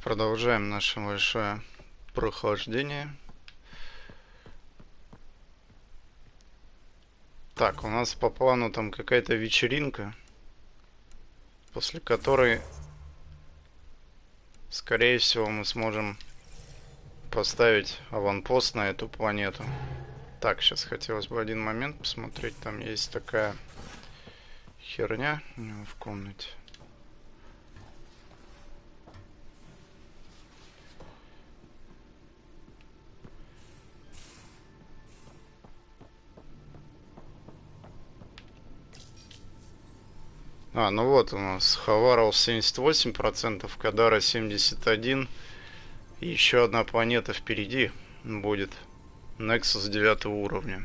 Продолжаем наше большое прохождение. Так, у нас по плану там какая-то вечеринка, после которой, скорее всего, мы сможем поставить аванпост на эту планету. Так, сейчас хотелось бы один момент посмотреть. Там есть такая херня у него в комнате. Ну вот у нас Хаварл 78%, Кадара 71%. И еще одна планета впереди будет. Nexus 9 уровня.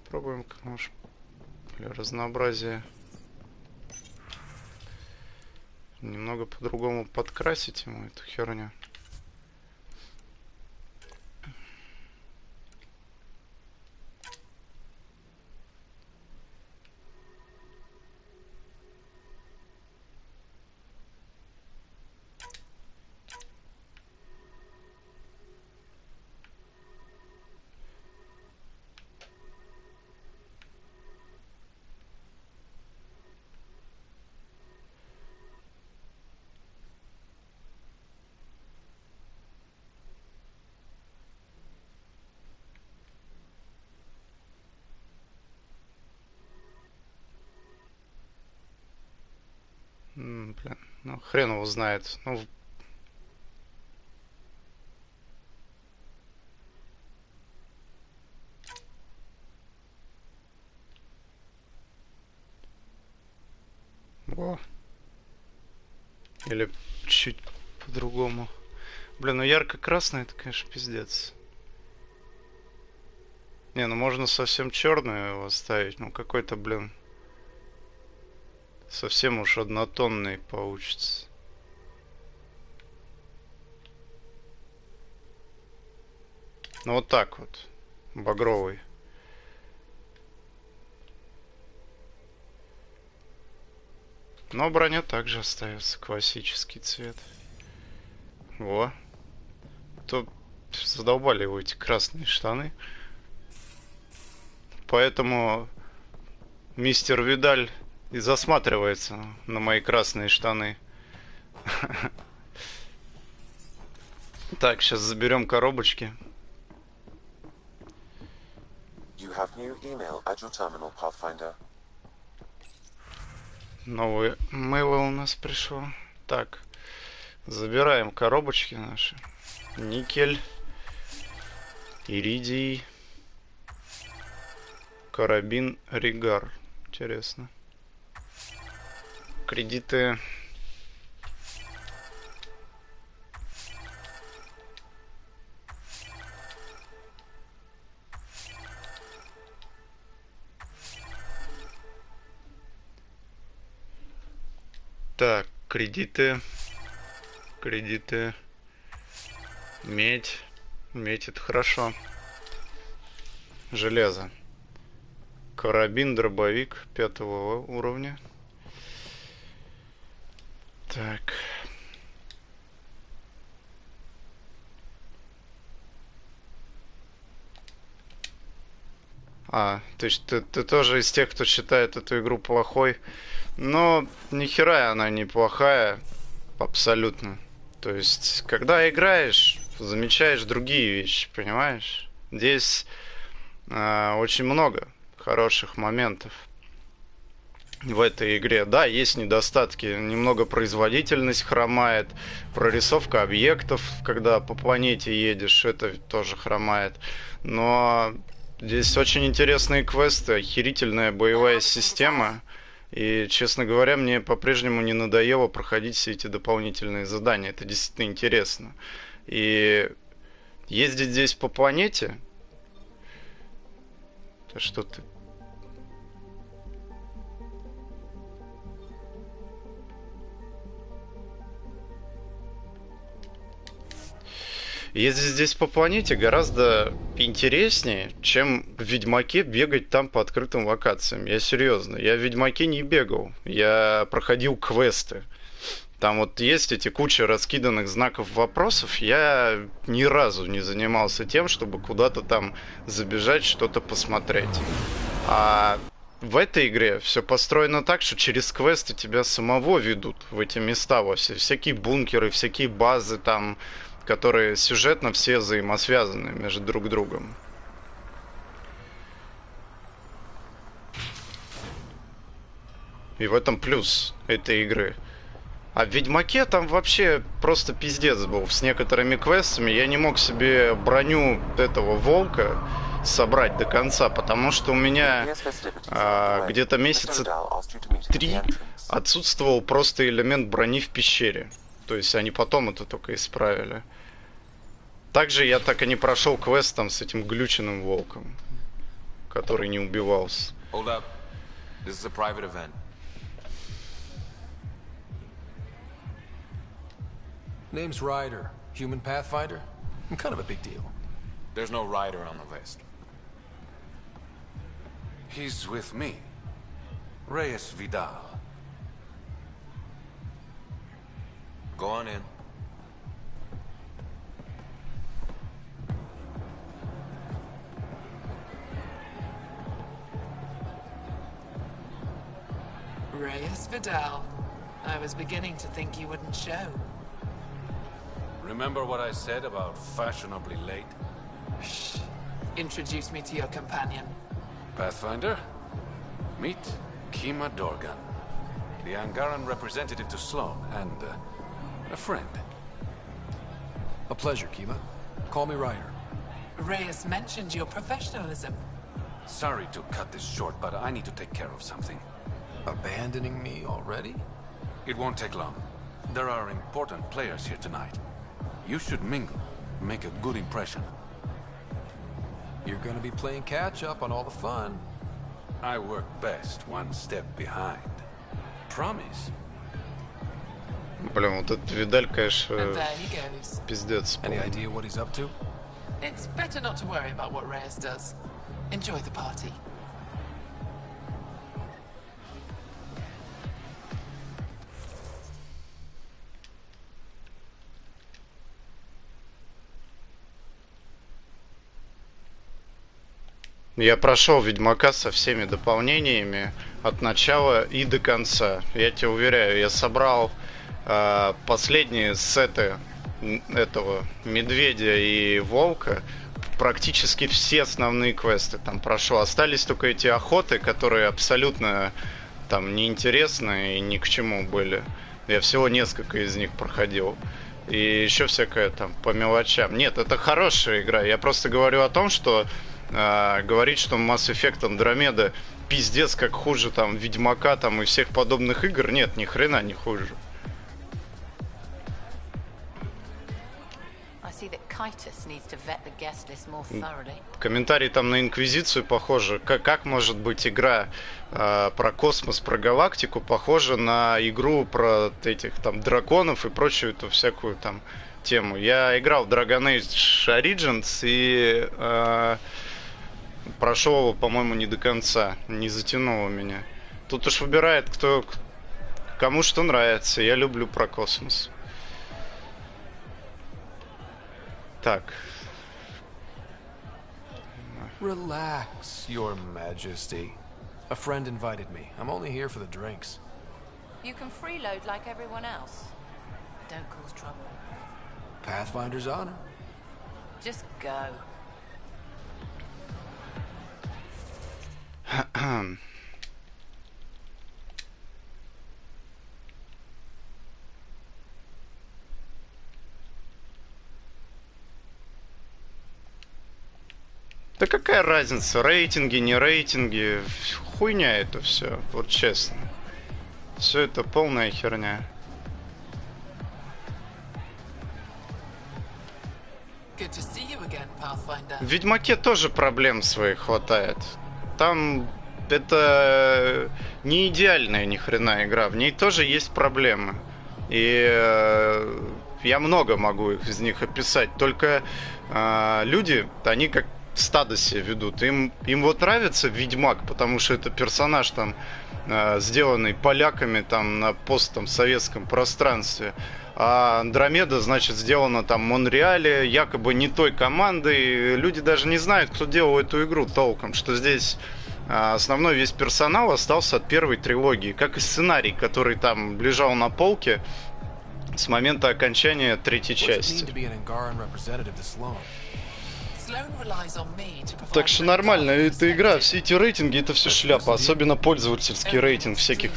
Пробуем, может, для разнообразия немного по-другому подкрасить ему эту херню. Блин, ну хрен его знает. Ну, о. Или чуть по-другому. Блин, ну ярко-красный это, конечно, пиздец. Не, ну можно совсем черную его оставить. Ну какой-то, блин, совсем уж однотонный получится. Ну вот так вот. Багровый. Но броня также остается. Классический цвет. Во. То задолбали его эти красные штаны. Поэтому мистер Видаль и засматривается на мои красные штаны. Так, сейчас заберем коробочки. Новый мейл у нас пришел. Так, забираем коробочки наши. Никель, иридий, карабин, ригар. Интересно. Кредиты. Так, кредиты. Кредиты. Медь. Медь это хорошо. Железо. Карабин, дробовик 5-го уровня. Так. То есть ты тоже из тех, кто считает эту игру плохой. Но ни хера она не плохая. Абсолютно. То есть, когда играешь, замечаешь другие вещи, понимаешь? Здесь очень много хороших моментов в этой игре. Да, есть недостатки. Немного производительность хромает. Прорисовка объектов, когда по планете едешь, это тоже хромает. Но здесь очень интересные квесты, охерительная боевая система. И, честно говоря, мне по-прежнему не надоело проходить все эти дополнительные задания. Это действительно интересно. И ездить здесь по планете... Да что ты... Ездить здесь по планете гораздо интереснее, чем в Ведьмаке бегать там по открытым локациям. Я серьезно, я в Ведьмаке не бегал, я проходил квесты. Там вот есть эти куча раскиданных знаков вопросов. Я ни разу не занимался тем, чтобы куда-то там забежать, что-то посмотреть. А в этой игре все построено так, что через квесты тебя самого ведут в эти места во все. Всякие бункеры, всякие базы там, которые сюжетно все взаимосвязаны между друг другом. И в этом плюс этой игры. А в Ведьмаке там вообще просто пиздец был. С некоторыми квестами я не мог себе броню этого волка собрать до конца, потому что у меня где-то месяца 3 отсутствовал просто элемент брони в пещере. То есть они потом это только исправили. Также я так и не прошел квест там с этим глюченным волком, который не убивался. Name's Ryder. Human Pathfinder? I'm kind of a big deal. There's no Ryder on the list. He's with me. Reyes Vidal. Go on in. Reyes Vidal. I was beginning to think you wouldn't show. Remember what I said about fashionably late? Shh. Introduce me to your companion. Pathfinder, meet Kima Dorgan, the Angaran representative to Sloan, and a friend. A pleasure, Kima. Call me Ryder. Reyes mentioned your professionalism. Sorry to cut this short, but I need to take care of something. Abandoning me already? It won't take long. There are important players here tonight. You should mingle, make a good impression. You're gonna be playing catch-up on all the fun. I work best one step behind. Promise. Блин, вот этот Видаль, конечно, And there he goes. пиздец. Any idea what he's up to? It's better not to worry about what Reyes does. Enjoy the party. Я прошел Ведьмака со всеми дополнениями от начала и до конца. Я тебе уверяю, я собрал последние сеты этого медведя и волка. Практически все основные квесты там прошел. Остались только эти охоты, которые абсолютно там неинтересны и ни к чему были. Я всего несколько из них проходил. И еще всякое там по мелочам. Нет, это хорошая игра. Я просто говорю о том, что говорить, что Mass Effect Andromeda пиздец как хуже там Ведьмака там и всех подобных игр, нет, ни хрена не хуже. Комментарий там на Инквизицию похоже. Как может быть игра про космос, про галактику похожа на игру про этих там драконов и прочую эту всякую там тему. Я играл в Dragon Age Origins и прошел его, по-моему, не до конца. Не затянуло меня. Тут уж выбирает, кому что нравится. Я люблю про космос. Так. Relax, Your Majesty. A friend invited me. I'm only here for the drinks. You can freeload like everyone else. Don't cause trouble. Pathfinder's honor. Just go. Да какая разница, рейтинги, не рейтинги, хуйня это все, вот честно. Все это полная херня. Good to see you again, Pathfinder. В Ведьмаке тоже проблем своих хватает. Там это не идеальная ни хрена игра, в ней тоже есть проблемы. И я много могу из них описать. Только люди, они как стадо себя ведут. Им вот нравится Ведьмак, потому что это персонаж там, сделанный поляками там на постсоветском пространстве. А Андромеда, значит, сделана там в Монреале, якобы не той командой. Люди даже не знают, кто делал эту игру толком, что здесь основной весь персонал остался от первой трилогии, как и сценарий, который там лежал на полке с момента окончания третьей части. Так что нормально, эта игра, все эти рейтинги, это все шляпа, особенно пользовательский рейтинг всяких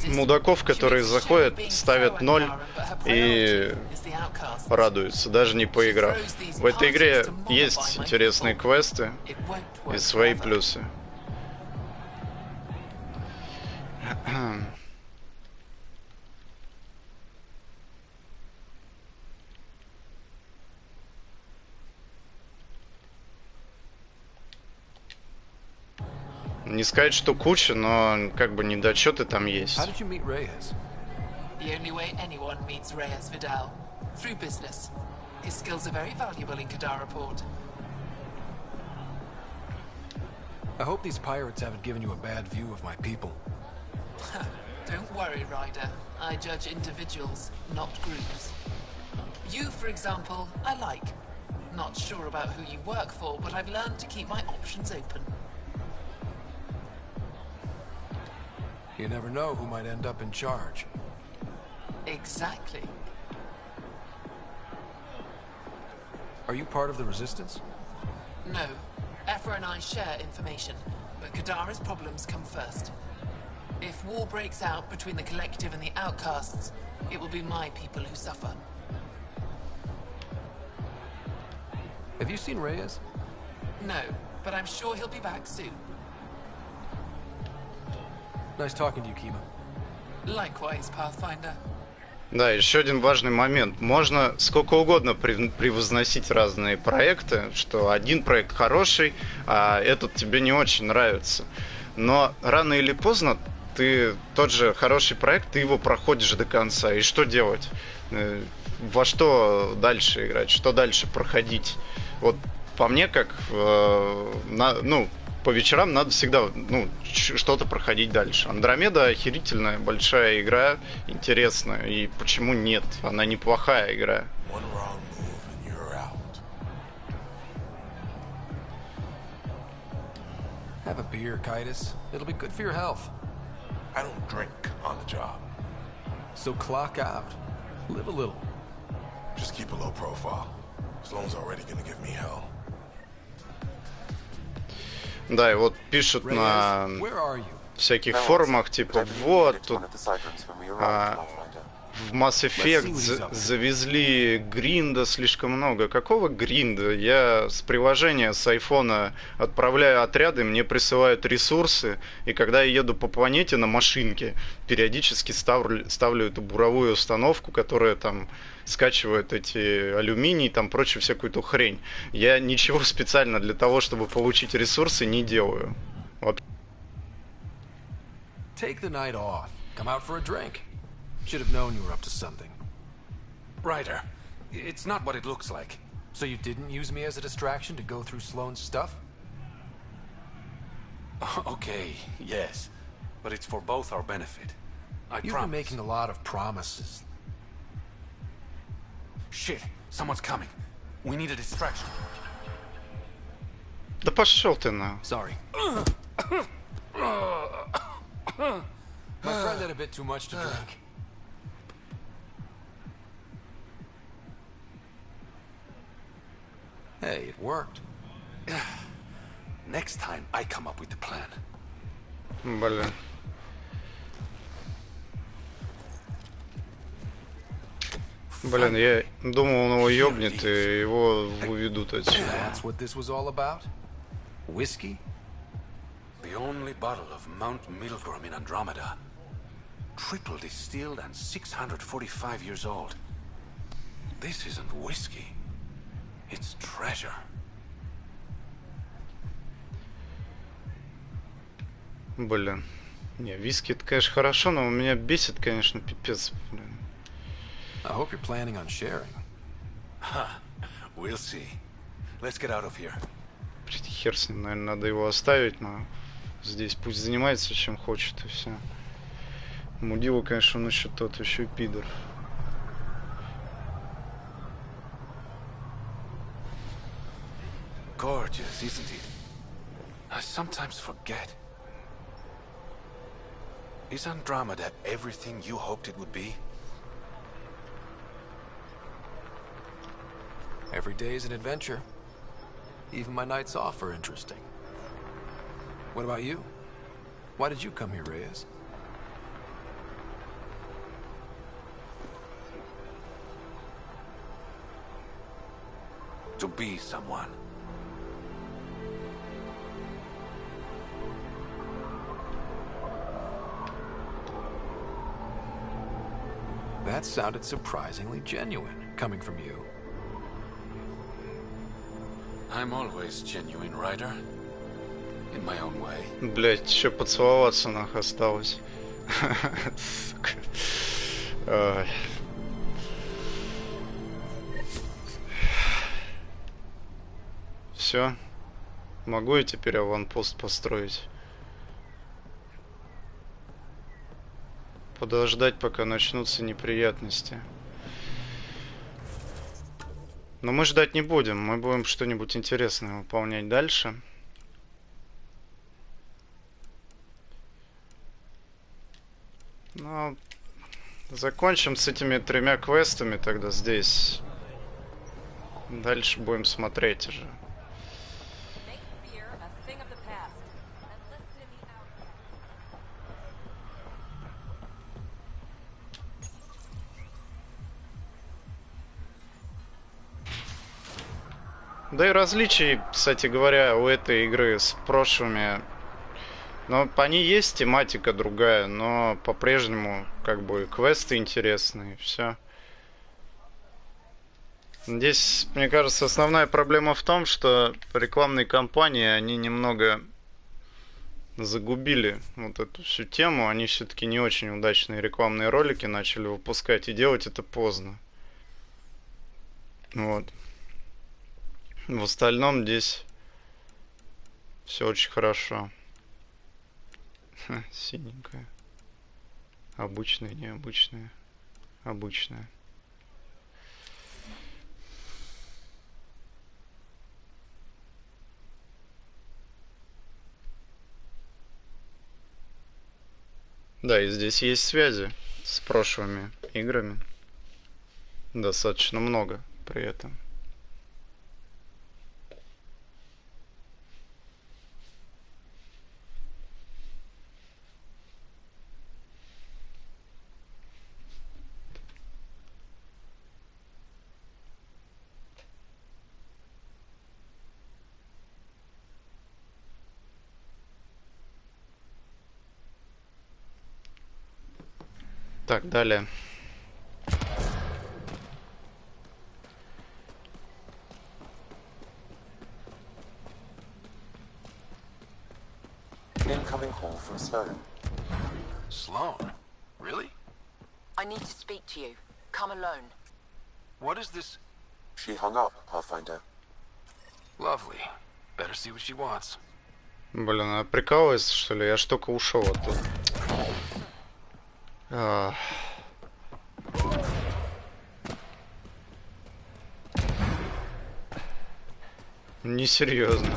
мудаков, которые заходят, ставят 0 и радуются, даже не поиграв. В этой игре есть интересные квесты и свои плюсы. Не сказать, что куча, но как бы недочеты там есть. How did you meet Reyes? The only way anyone meets Reyes Vidal. Through business. His skills are very valuable in Kadara Port. I hope these pirates haven't given you a bad view of my people. Don't worry, Ryder. I judge individuals, not groups. You, for example, I like. Not sure about who you work for, but I've learned to keep my options open. You never know who might end up in charge. Exactly. Are you part of the Resistance? No. Ephra and I share information, but Kadara's problems come first. If war breaks out between the Collective and the Outcasts, it will be my people who suffer. Have you seen Reyes? No, but I'm sure he'll be back soon. Nice talking to you, Kima. Likewise, Pathfinder. Да, еще один важный момент. Можно сколько угодно превозносить разные проекты, что один проект хороший, а этот тебе не очень нравится. Но рано или поздно ты тот же хороший проект, ты его проходишь до конца. И что делать? Во что дальше играть? Что дальше проходить? Вот по мне, как по вечерам надо всегда что-то проходить дальше. Андромеда охерительная, большая игра, интересная. И почему нет? Она неплохая игра. Have a beer, Kitus. It'll be good for your health. I don't drink on the job. So clock out. Live a little. Just keep a low profile. Sloane's already gonna give me hell. Да, и вот пишут на всяких форумах, типа, вот, тут в Mass Effect завезли гринда слишком много. Какого гринда? Я с приложения с айфона отправляю отряды, мне присылают ресурсы, и когда я еду по планете на машинке, периодически ставлю эту буровую установку, которая там скачивает эти алюминий, там прочую всякую эту хрень. Я ничего специально для того, чтобы получить ресурсы, не делаю. Вот. Take the night off. Come out for a drink. Should have known you were up to something. Ryder, it's not what it looks like. So you didn't use me as a distraction to go through Sloane's stuff? Okay, yes. But it's for both our benefit. You've been making a lot of promises. Shit, someone's coming. We need a distraction. Да пошел ты на. Sorry. My friend had a bit too much to drink. Hey, it worked. Next time I come up with the plan. Блин. Блин, я думал, он его ёбнет, и его уведут отсюда. That's what this was all about? Whiskey? The only bottle of Mount Milgram in Andromeda. Triple distilled and 645 years old. This isn't whiskey. It's treasure. Блин. Не, виски это, конечно, хорошо, но меня бесит, конечно, пипец. Блин. I hope you're planning on sharing. Huh. We'll see. Let's get out of here. Хер с ним, наверное, надо его оставить, но здесь пусть занимается чем хочет и все. Мудила, конечно, он еще тот, еще пидор. Gorgeous, isn't it? I sometimes forget. Is Andromeda everything you hoped it would be? Every day is an adventure. Even my nights off are interesting. What about you? Why did you come here, Reyes? To be someone. That sounded surprisingly genuine, coming from you. I'm always genuine, Ryder. In my own way. Блять, еще поцеловаться нах осталось. Сука. Ой. Все. Могу я теперь аванпост построить? Подождать, пока начнутся неприятности. Но мы ждать не будем. Мы будем что-нибудь интересное выполнять дальше. Ну, закончим с этими 3 квестами тогда здесь. Дальше будем смотреть уже. Да и различий, кстати говоря, у этой игры с прошлыми. Но они есть, тематика другая, но по-прежнему как бы квесты интересные, все. Здесь, мне кажется, основная проблема в том, что рекламные кампании, они немного загубили вот эту всю тему. Они все-таки не очень удачные рекламные ролики начали выпускать, и делать это поздно. Вот. В остальном здесь все очень хорошо. Синенькая. Обычная, необычная. Обычная. Да, и здесь есть связи с прошлыми играми. Достаточно много при этом. Так, далее. Incoming call from Sloan. Sloan? Really? I need to speak to you. Come alone. What is this? She hung up, Pathfinder. Lovely. Better see what she wants. Блин, она прикалывается, что ли? Я ж только ушел оттуда. Несерьезно.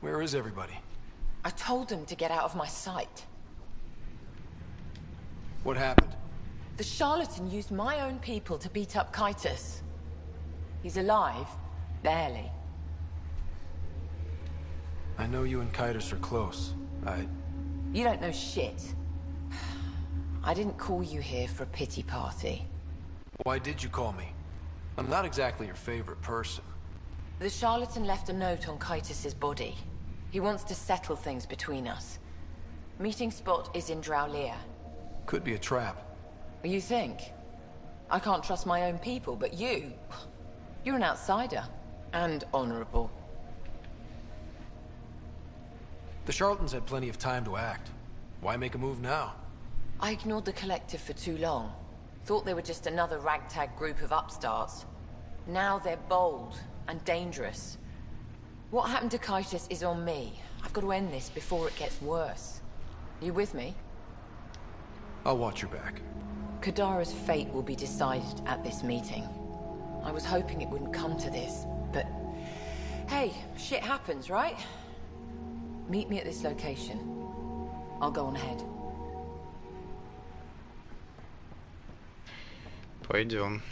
Where is everybody? I told them to get out of my sight. What happened? The charlatan used my own people to beat up Kitus. He's alive, barely. I know you and Kitus are close. You don't know shit. I didn't call you here for a pity party. Why did you call me? I'm not exactly your favorite person. The charlatan left a note on Kitus's body. He wants to settle things between us. Meeting spot is in Drowlear. Could be a trap. You think? I can't trust my own people, but you're an outsider. And honorable. The charlatans had plenty of time to act. Why make a move now? I ignored the collective for too long. Thought they were just another ragtag group of upstarts. Now they're bold and dangerous. What happened to Kitus is on me. I've got to end this before it gets worse. You with me? I'll watch your back. Kadara's fate will be decided at this meeting. I was hoping it wouldn't come to this, but... Hey, shit happens, right? Meet me at this location. I'll go on ahead. Пойдем.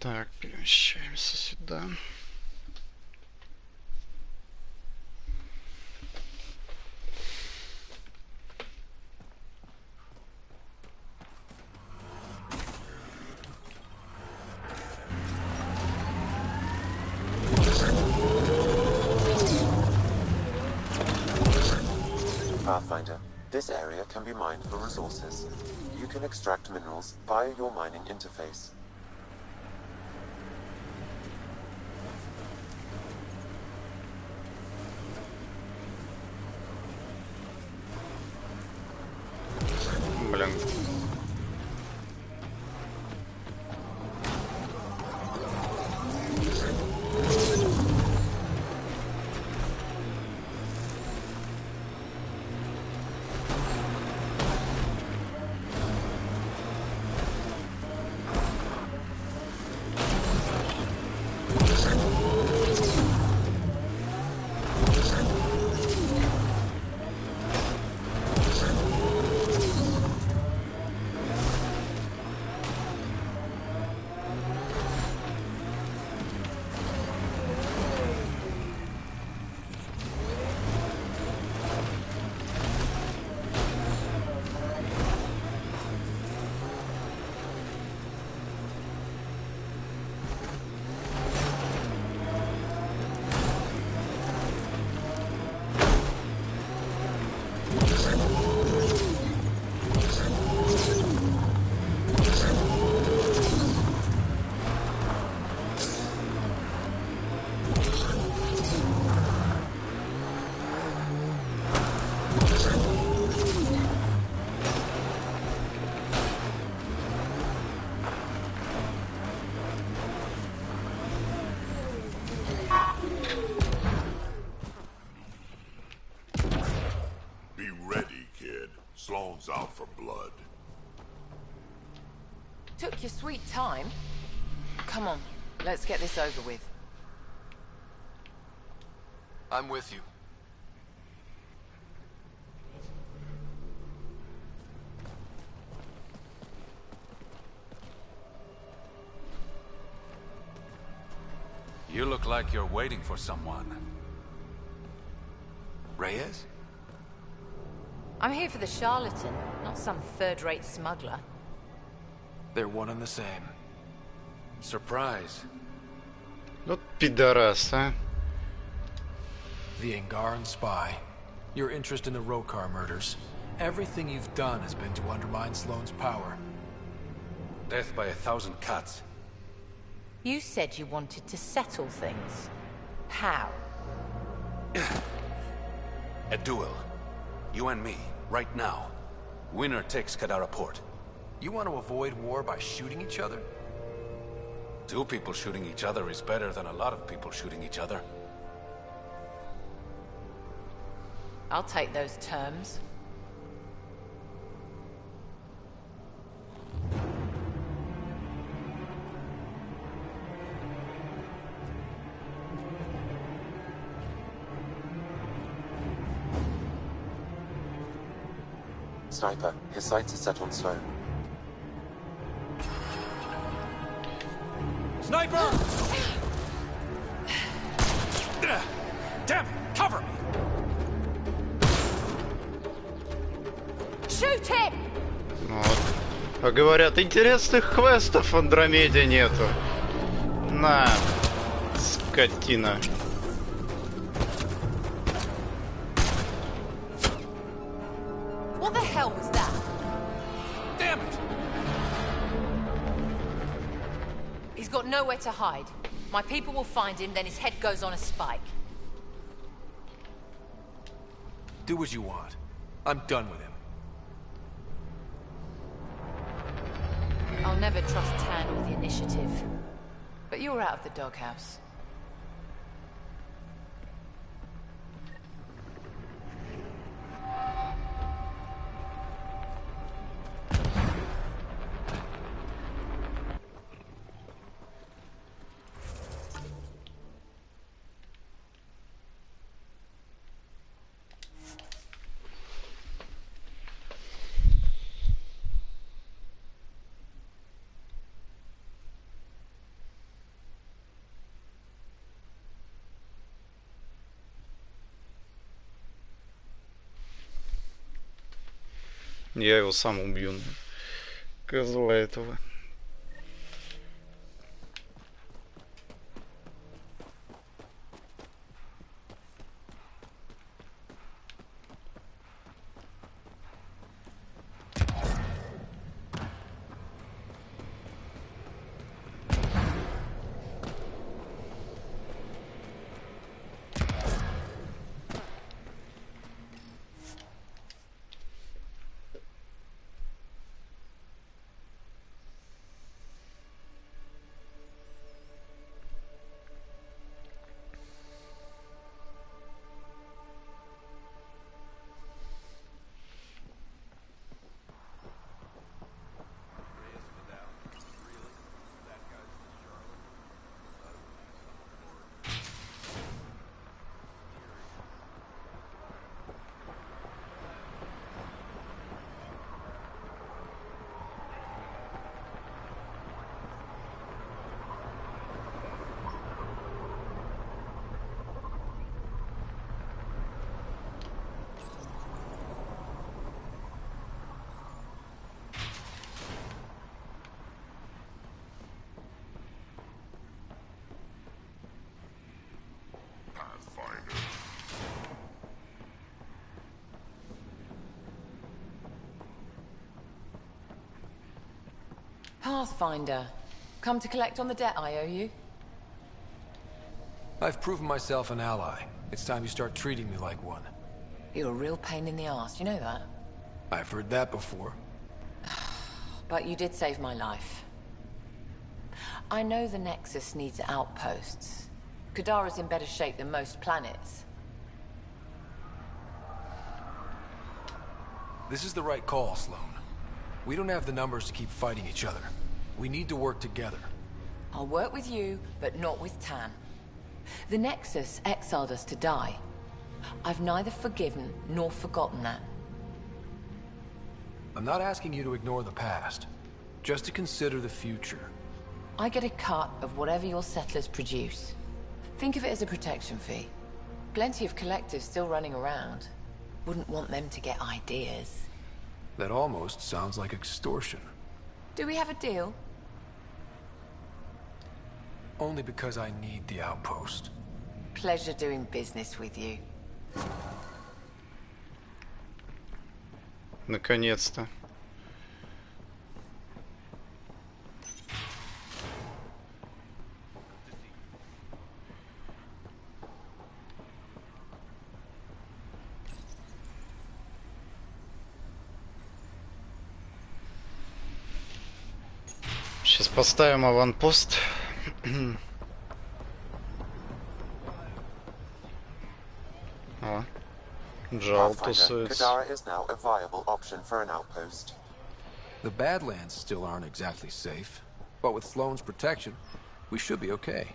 Так, перемещаемся сюда. Pathfinder, this area can be mined for resources. You can extract minerals via your mining interface. Блин. Took your sweet time. Come on, let's get this over with. I'm with you. You look like you're waiting for someone. Reyes? I'm here for the charlatan, not some third-rate smuggler. They're one and the same. Surprise. Вот пидорас, а. The Angaran spy. Your interest in the Rokar murders. Everything you've done has been to undermine Sloane's power. Death by 1,000 cuts. You said you wanted to settle things. How? A duel. You and me, right now. Winner takes Kadara Port. You want to avoid war by shooting each other? 2 people shooting each other is better than a lot of people shooting each other. I'll take those terms. Sniper, his sights are set on Sloane. Sniper! Damn it! Cover me! Shoot him! Вот. А говорят, интересных квестов в Андромеде нету. На, скотина. What the hell was that? Damn it! He's got nowhere to hide. My people will find him, then his head goes on a spike. Do what you want. I'm done with him. I'll never trust Tan or the initiative. But you're out of the doghouse. Я его сам убью. Козла этого. Pathfinder. Come to collect on the debt I owe you? I've proven myself an ally. It's time you start treating me like one. You're a real pain in the arse, you know that? I've heard that before. But you did save my life. I know the Nexus needs outposts. Kadara's in better shape than most planets. This is the right call, Sloane. We don't have the numbers to keep fighting each other. We need to work together. I'll work with you, but not with Tan. The Nexus exiled us to die. I've neither forgiven nor forgotten that. I'm not asking you to ignore the past, just to consider the future. I get a cut of whatever your settlers produce. Think of it as a protection fee. Plenty of collectors still running around. Wouldn't want them to get ideas. That almost sounds like extortion. Do we have a deal? Only because I need the outpost. Pleasure doing business with you. Наконец-то. Сейчас поставим аванпост. А, Джал тусуется. Kadara is now a viable option for an outpost. The Badlands still aren't exactly safe, but with Sloane's protection, we should be okay.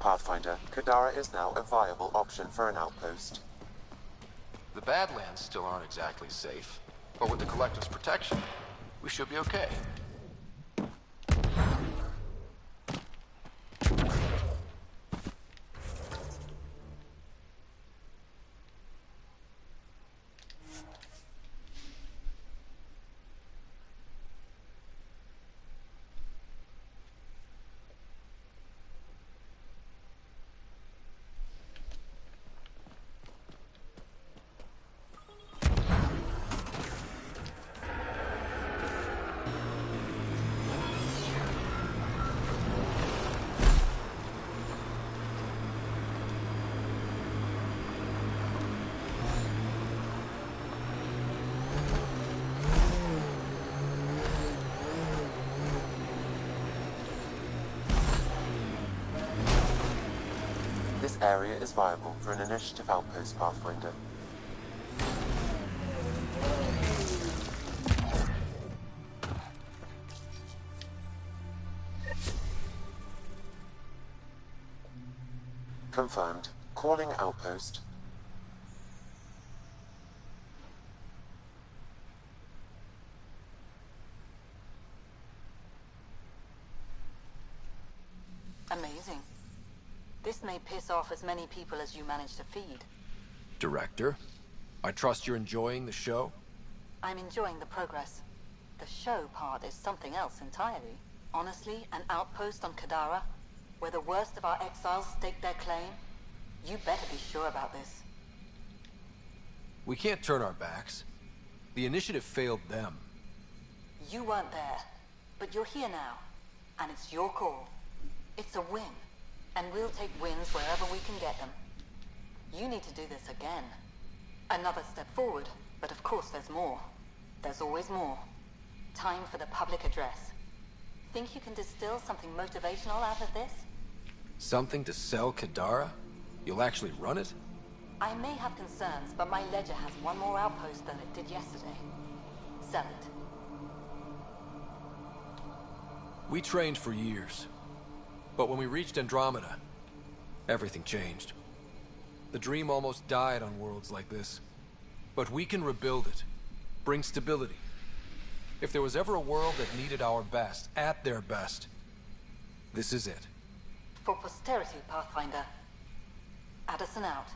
Pathfinder, Kadara is now a viable option for an outpost. The Badlands still aren't exactly safe, but with the Collective's protection, we should be okay. This area is viable for an initiative outpost, Pathfinder. Confirmed. Calling outpost. Amazing. This may piss off as many people as you manage to feed. Director, I trust you're enjoying the show? I'm enjoying the progress. The show part is something else entirely. Honestly, an outpost on Kadara, where the worst of our exiles stake their claim, you better be sure about this. We can't turn our backs. The initiative failed them. You weren't there, but you're here now, and it's your call. It's a win, and we'll take wins wherever we can get them. You need to do this again. Another step forward, but of course there's more. There's always more. Time for the public address. Think you can distill something motivational out of this? Something to sell Kadara? You'll actually run it? I may have concerns, but my ledger has one more outpost than it did yesterday. Sell it. We trained for years. But when we reached Andromeda, everything changed. The dream almost died on worlds like this. But we can rebuild it. Bring stability. If there was ever a world that needed our best, at their best, this is it. For posterity, Pathfinder. Addison out.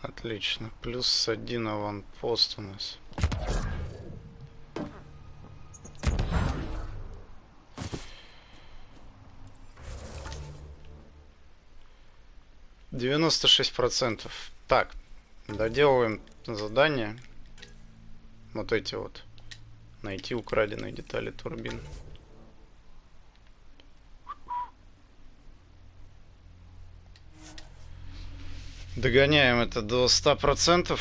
Отлично. Плюс 1 аванпост у нас. %96. Так, доделываем задание. Вот эти вот. Найти украденные детали турбин. Догоняем это до 100%.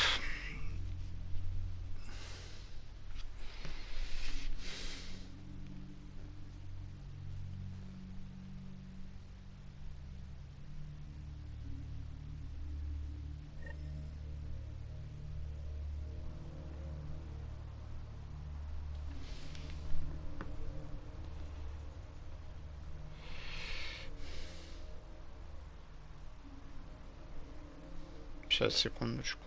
Сейчас, секундочку.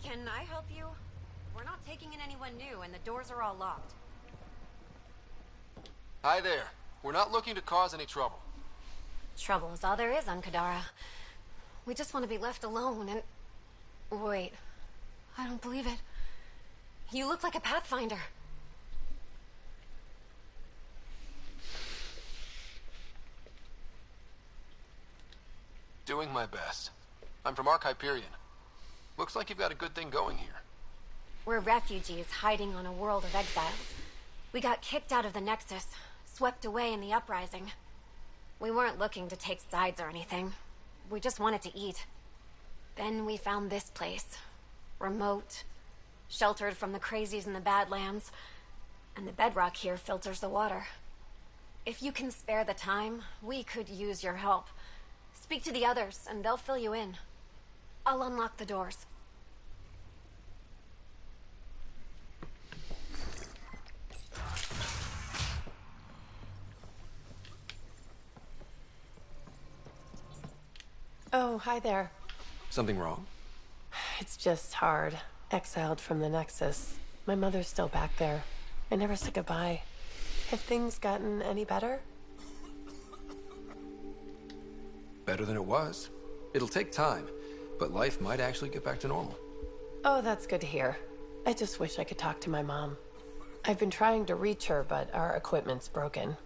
Can I help you? We're not taking in anyone new, and the doors are all locked. Hi there. We're not looking to cause any trouble. Trouble is all there is on Kadara. We just want to be left alone and... Wait. I don't believe it. You look like a Pathfinder. Doing my best. I'm from Hyperion. Looks like you've got a good thing going here. We're refugees hiding on a world of exiles. We got kicked out of the Nexus, swept away in the uprising. We weren't looking to take sides or anything. We just wanted to eat. Then we found this place. Remote, sheltered from the crazies in the Badlands, and the bedrock here filters the water. If you can spare the time, we could use your help. Speak to the others, and they'll fill you in. I'll unlock the doors. Oh, hi there. Something wrong? It's just hard. Exiled from the Nexus. My mother's still back there. I never said goodbye. Have things gotten any better? Better than it was. It'll take time, but life might actually get back to normal. Oh, that's good to hear. I just wish I could talk to my mom. I've been trying to reach her, but our equipment's broken.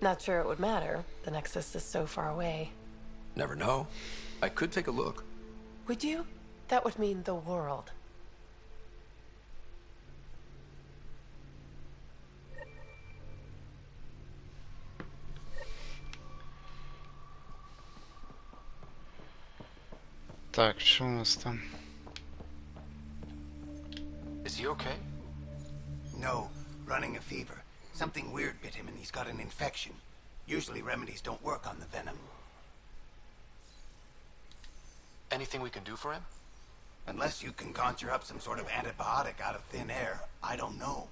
Not sure it would matter. The Nexus is so far away. Never know. I could take a look. Would you? That would mean the world. Так, что у нас там? Is he okay? No, running a fever. Something weird bit him and he's got an infection. Usually remedies don't work on the venom. Anything we can do for him? Unless you can conjure up some sort of antibiotic out of thin air, I don't know.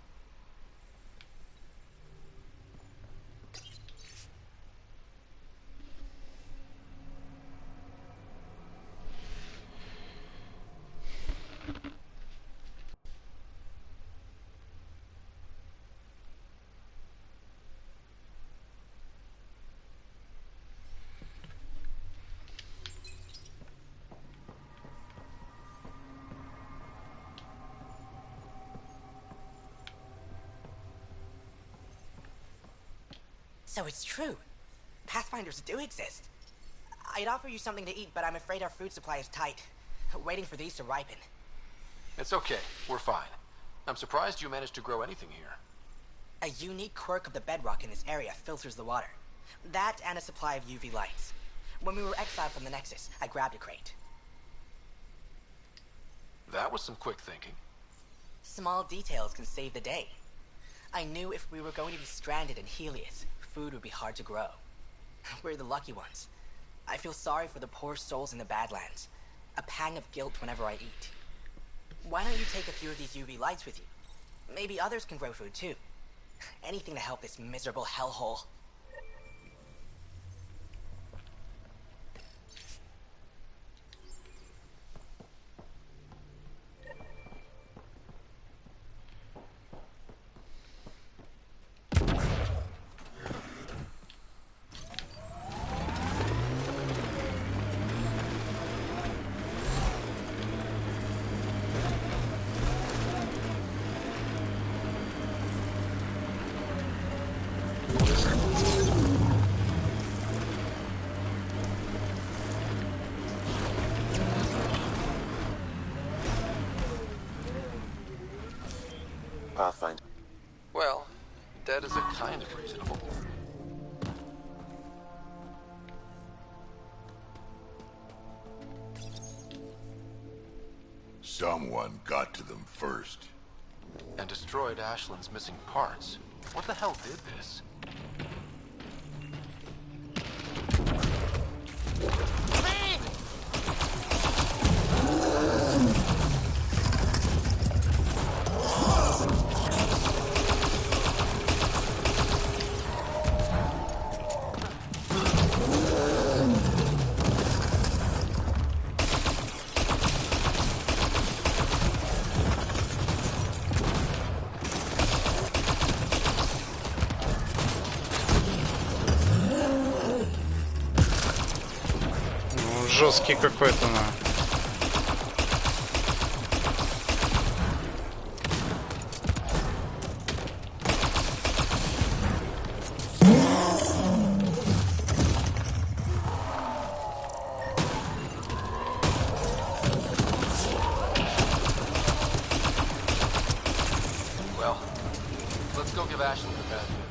So it's true. Pathfinders do exist. I'd offer you something to eat, but I'm afraid our food supply is tight. Waiting for these to ripen. It's okay. We're fine. I'm surprised you managed to grow anything here. A unique quirk of the bedrock in this area filters the water. That and a supply of UV lights. When we were exiled from the Nexus, I grabbed a crate. That was some quick thinking. Small details can save the day. I knew if we were going to be stranded in Helios, food would be hard to grow. We're the lucky ones. I feel sorry for the poor souls in the Badlands. A pang of guilt whenever I eat. Why don't you take a few of these UV lights with you? Maybe others can grow food too. Anything to help this miserable hellhole. Pathfinder. Well, that is a kind of reasonable. Someone got to them first. And destroyed Ashland's missing parts. What the hell did this? Жесткий какой-то, на. Well, let's go give Ashland the bad news.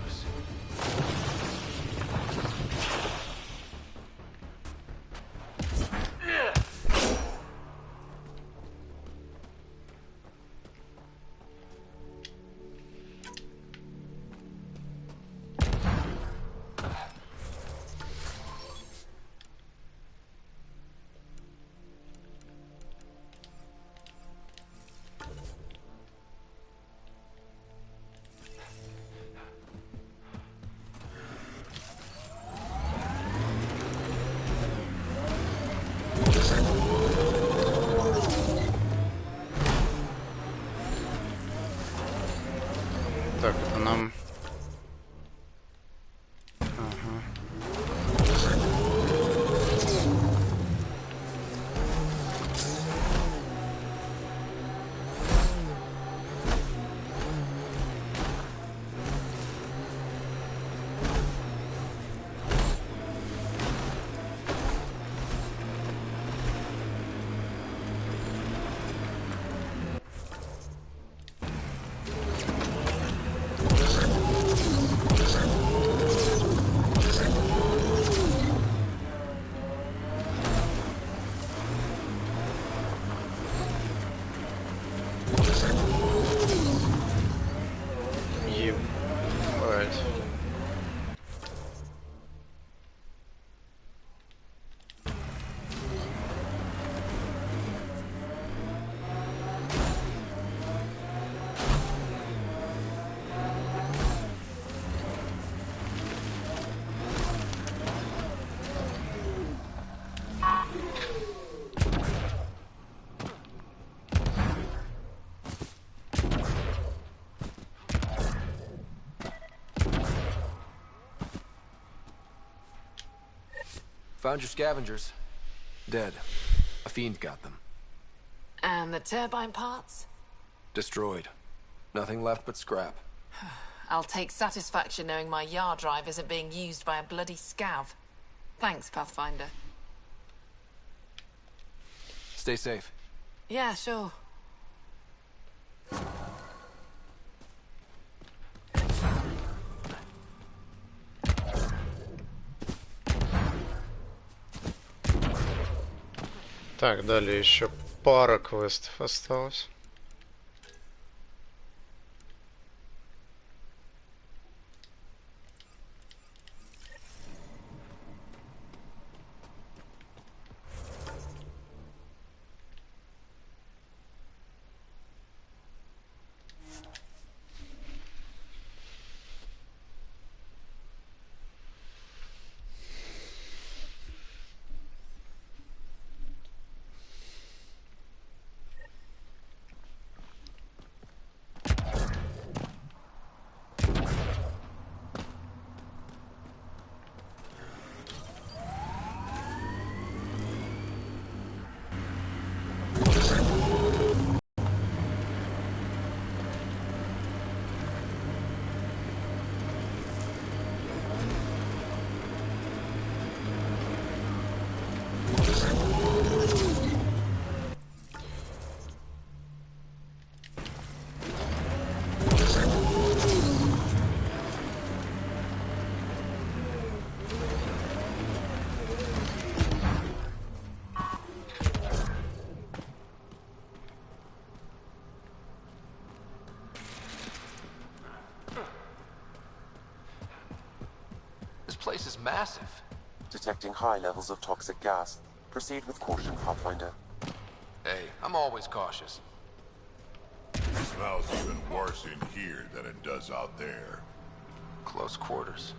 Found your scavengers. Dead. A fiend got them. And the turbine parts? Destroyed. Nothing left but scrap. I'll take satisfaction knowing my yard drive isn't being used by a bloody scav. Thanks, Pathfinder. Stay safe. Yeah, sure. Так, далее еще пара квестов осталось. This place is massive. Detecting high levels of toxic gas. Proceed with caution, Pathfinder. Hey, I'm always cautious. It smells even worse in here than it does out there. Close quarters.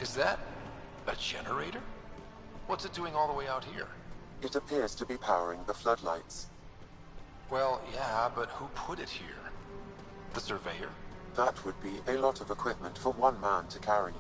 Is that a generator? What's it doing all the way out here? It appears to be powering the floodlights. Well, yeah, but who put it here? The surveyor? That would be a lot of equipment for one man to carry.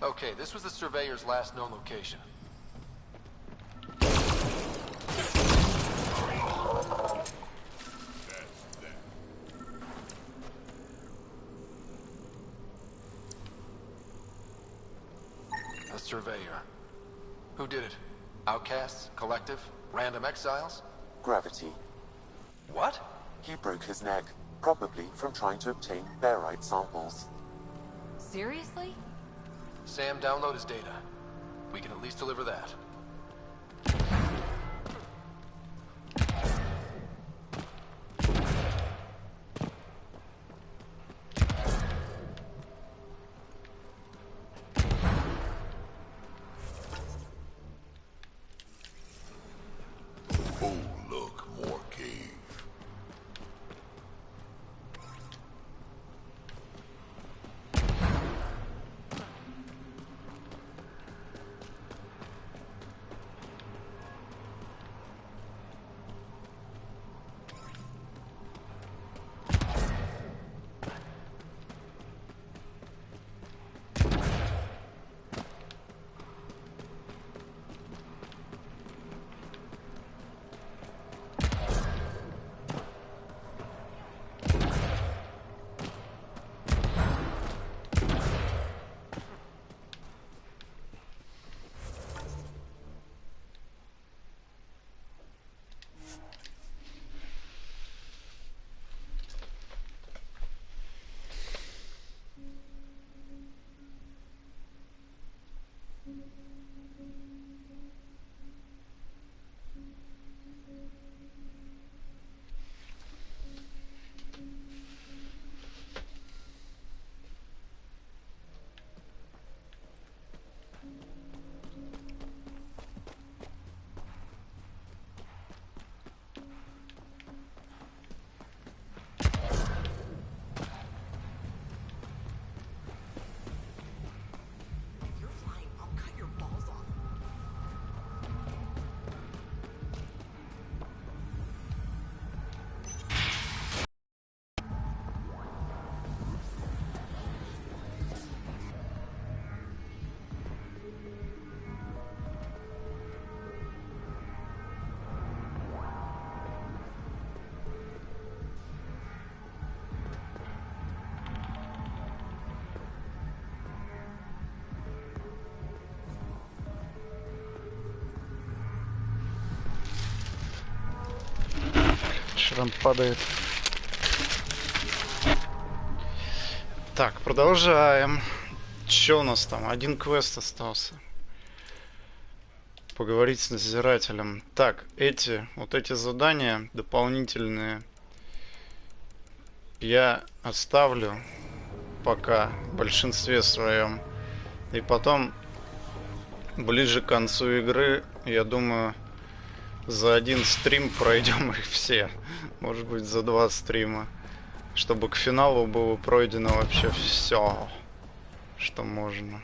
Okay, this was the surveyor's last known location. A surveyor. Who did it? Outcasts? Collective? Random exiles? Gravity. What? He broke his neck, probably from trying to obtain barite samples. Seriously? Sam, download his data. We can at least deliver that. Oh, look, more cave. вечером падает. Так, продолжаем. Че у нас там? Один квест остался. Поговорить с надзирателем. Так, вот эти задания дополнительные я оставлю пока в большинстве своем. И потом, ближе к концу игры, я думаю, за один стрим пройдем их все. Может быть, за 2 стрима. Чтобы к финалу было пройдено вообще все, что можно.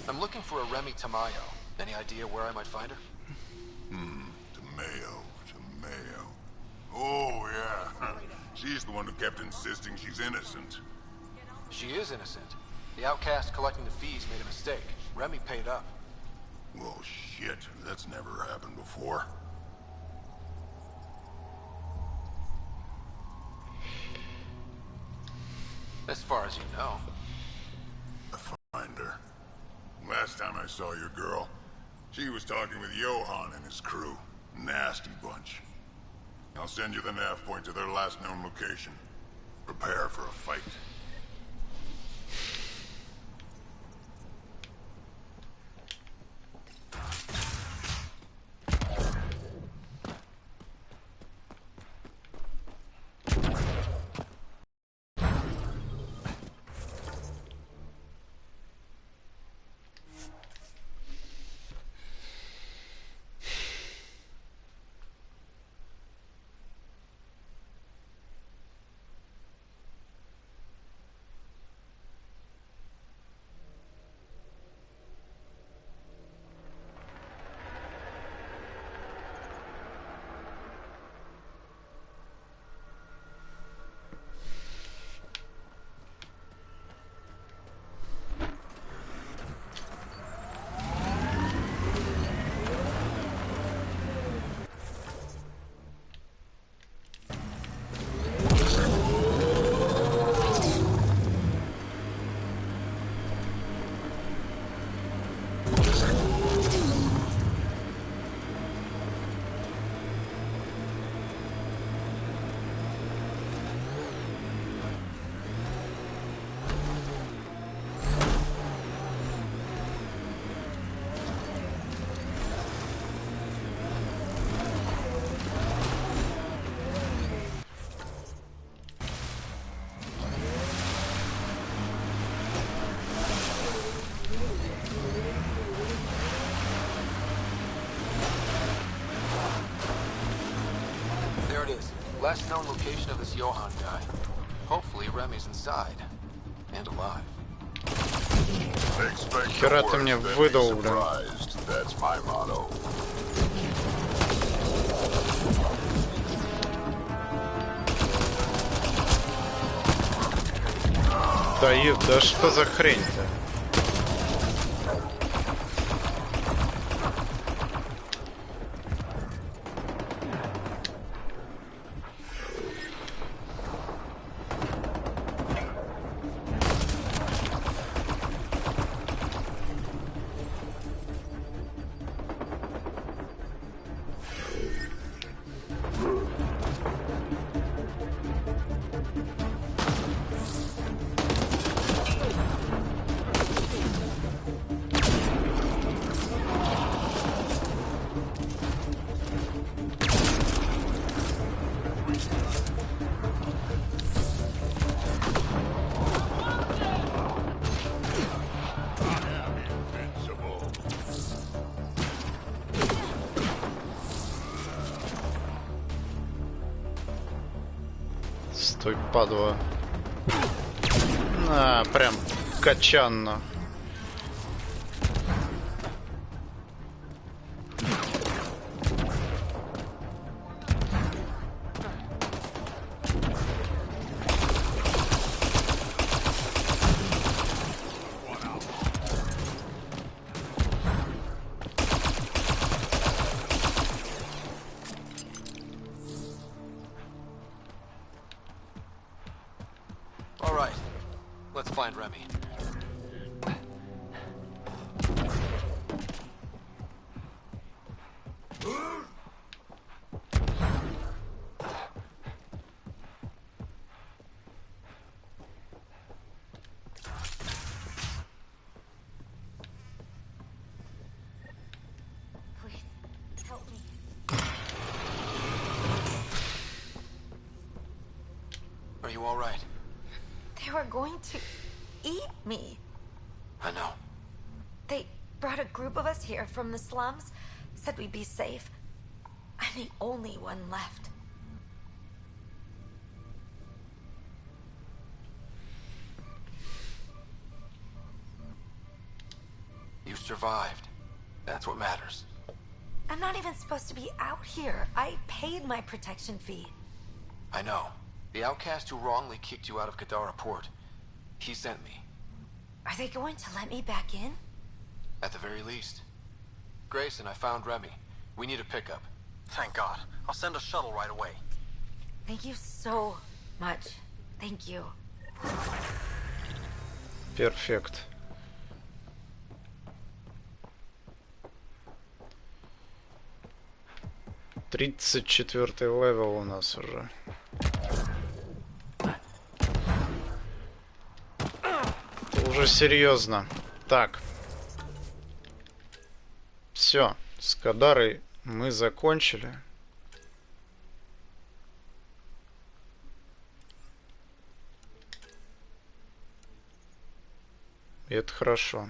I'm looking for a Remy Tamayo. Any idea where I might find her? Tamayo. Oh, yeah. She's the one who kept insisting she's innocent. She is innocent. The outcast collecting the fees made a mistake. Remy paid up. Well, shit. That's never happened before. As far as you know. Find her. Last time I saw your girl, she was talking with Johan and his crew. Nasty bunch. I'll send you the nav point to their last known location. Prepare for a fight. Last known location of this Johan guy. Hopefully Remy's inside. And alive. Хера ты мне выдал, блин. That's my motto. Да что за хрень-то? Стой, падла. Прям качанно. Find Remy. you all right? They were going to eat me. I know. They brought a group of us here from the slums, said we'd be safe. I'm the only one left. You survived. That's what matters. I'm not even supposed to be out here. I paid my protection fee. I know. The outcast who wrongly kicked you out of Kadara Port. He sent me. Are they going to let me back in? At the very least. Grayson, I found Remy. We need a pickup. Thank God. I'll send a shuttle right away. Thank you so much. Thank you. Перфект. Тридцать 34-й левел у нас уже. Это уже серьезно. Так. Все. С Кадарой мы закончили. И это хорошо.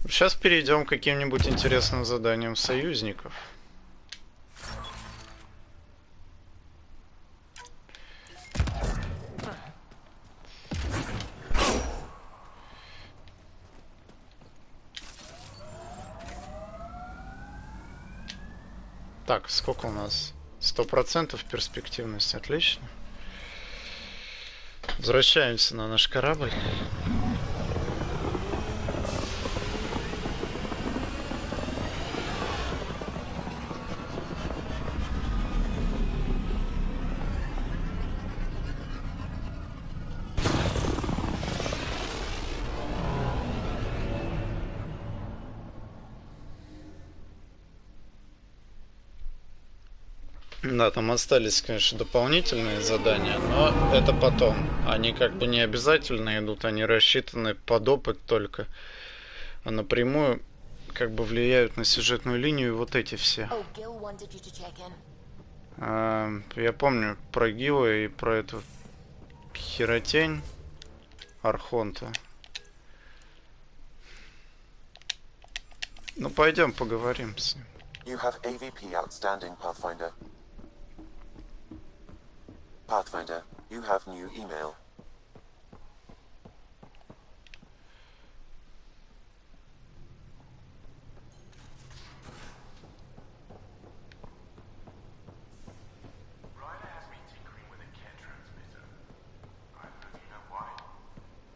Сейчас перейдем к каким-нибудь интересным заданиям союзников. Так, сколько у нас? 100% перспективность, отлично. Возвращаемся на наш корабль. Да, там остались, конечно, дополнительные задания, но это потом. Они как бы не обязательно идут, они рассчитаны под опыт только. А напрямую как бы влияют на сюжетную линию вот эти все. Я помню про Гила и про эту херотень Архонта. Ну, пойдем поговорим с ним. You have AVP outstanding, Pathfinder. Pathfinder, you have new email. Ryder has me tinkering with a CAD transmitter. I don't even know why.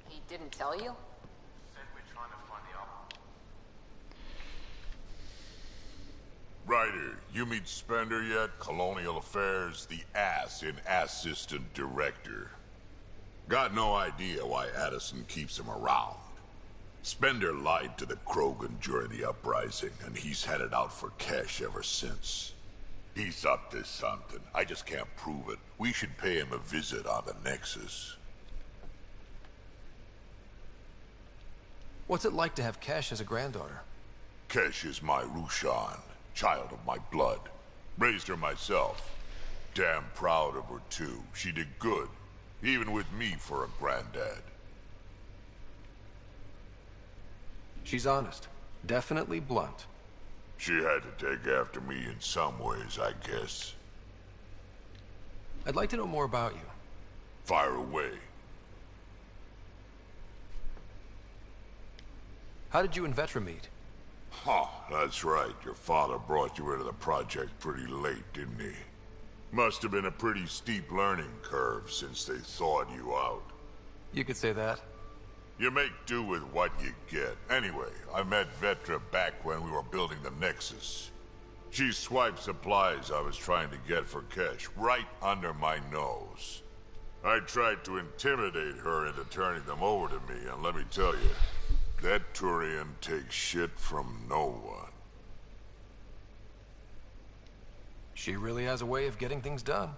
He didn't tell you? Said we're trying to find the album. Ryder, you meet Spender yet? Colonial Affairs, the ass in Assistant Director. Got no idea why Addison keeps him around. Spender lied to the Krogan during the uprising, and he's had it out for cash ever since. He's up to something. I just can't prove it. We should pay him a visit on the Nexus. What's it like to have Cash as a granddaughter? Kesh is my Rushan, child of my blood. Raised her myself. Damn proud of her, too. She did good, even with me for a granddad. She's honest. Definitely blunt. She had to take after me in some ways, I guess. I'd like to know more about you. Fire away. How did you and Vetra meet? Huh, that's right. Your father brought you into the project pretty late, didn't he? Must have been a pretty steep learning curve since they thawed you out. You could say that. You make do with what you get. Anyway, I met Vetra back when we were building the Nexus. She swiped supplies I was trying to get for Kesh right under my nose. I tried to intimidate her into turning them over to me, and let me tell you, that Turian takes shit from no one. She really has a way of getting things done.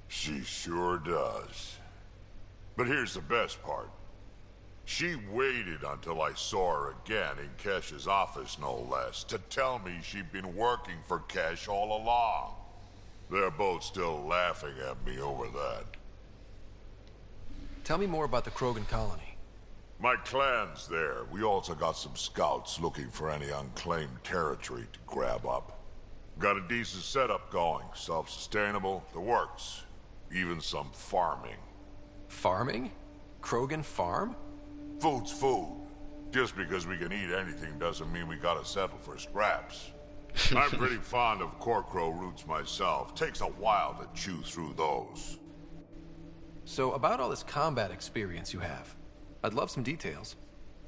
She sure does. But here's the best part. She waited until I saw her again in Kesh's office, no less, to tell me she'd been working for Kesh all along. They're both still laughing at me over that. Tell me more about the Krogan colony. My clan's there. We also got some scouts looking for any unclaimed territory to grab up. Got a decent setup going. Self-sustainable, the works. Even some farming. Farming? Krogan farm? Food's food. Just because we can eat anything doesn't mean we gotta settle for scraps. I'm pretty fond of Corcrow roots myself. Takes a while to chew through those. So, about all this combat experience you have, I'd love some details.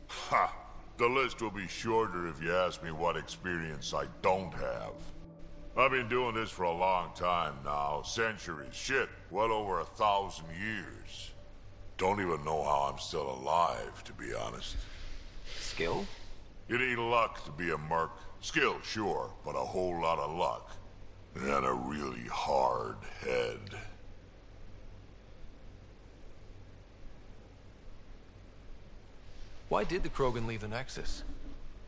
Ha! The list will be shorter if you ask me what experience I don't have. I've been doing this for a long time now. Centuries. Shit, well over 1,000 years. Don't even know how I'm still alive, to be honest. Skill? It ain't luck to be a merc. Skill, sure, but a whole lot of luck. And a really hard head. Why did the Krogan leave the Nexus?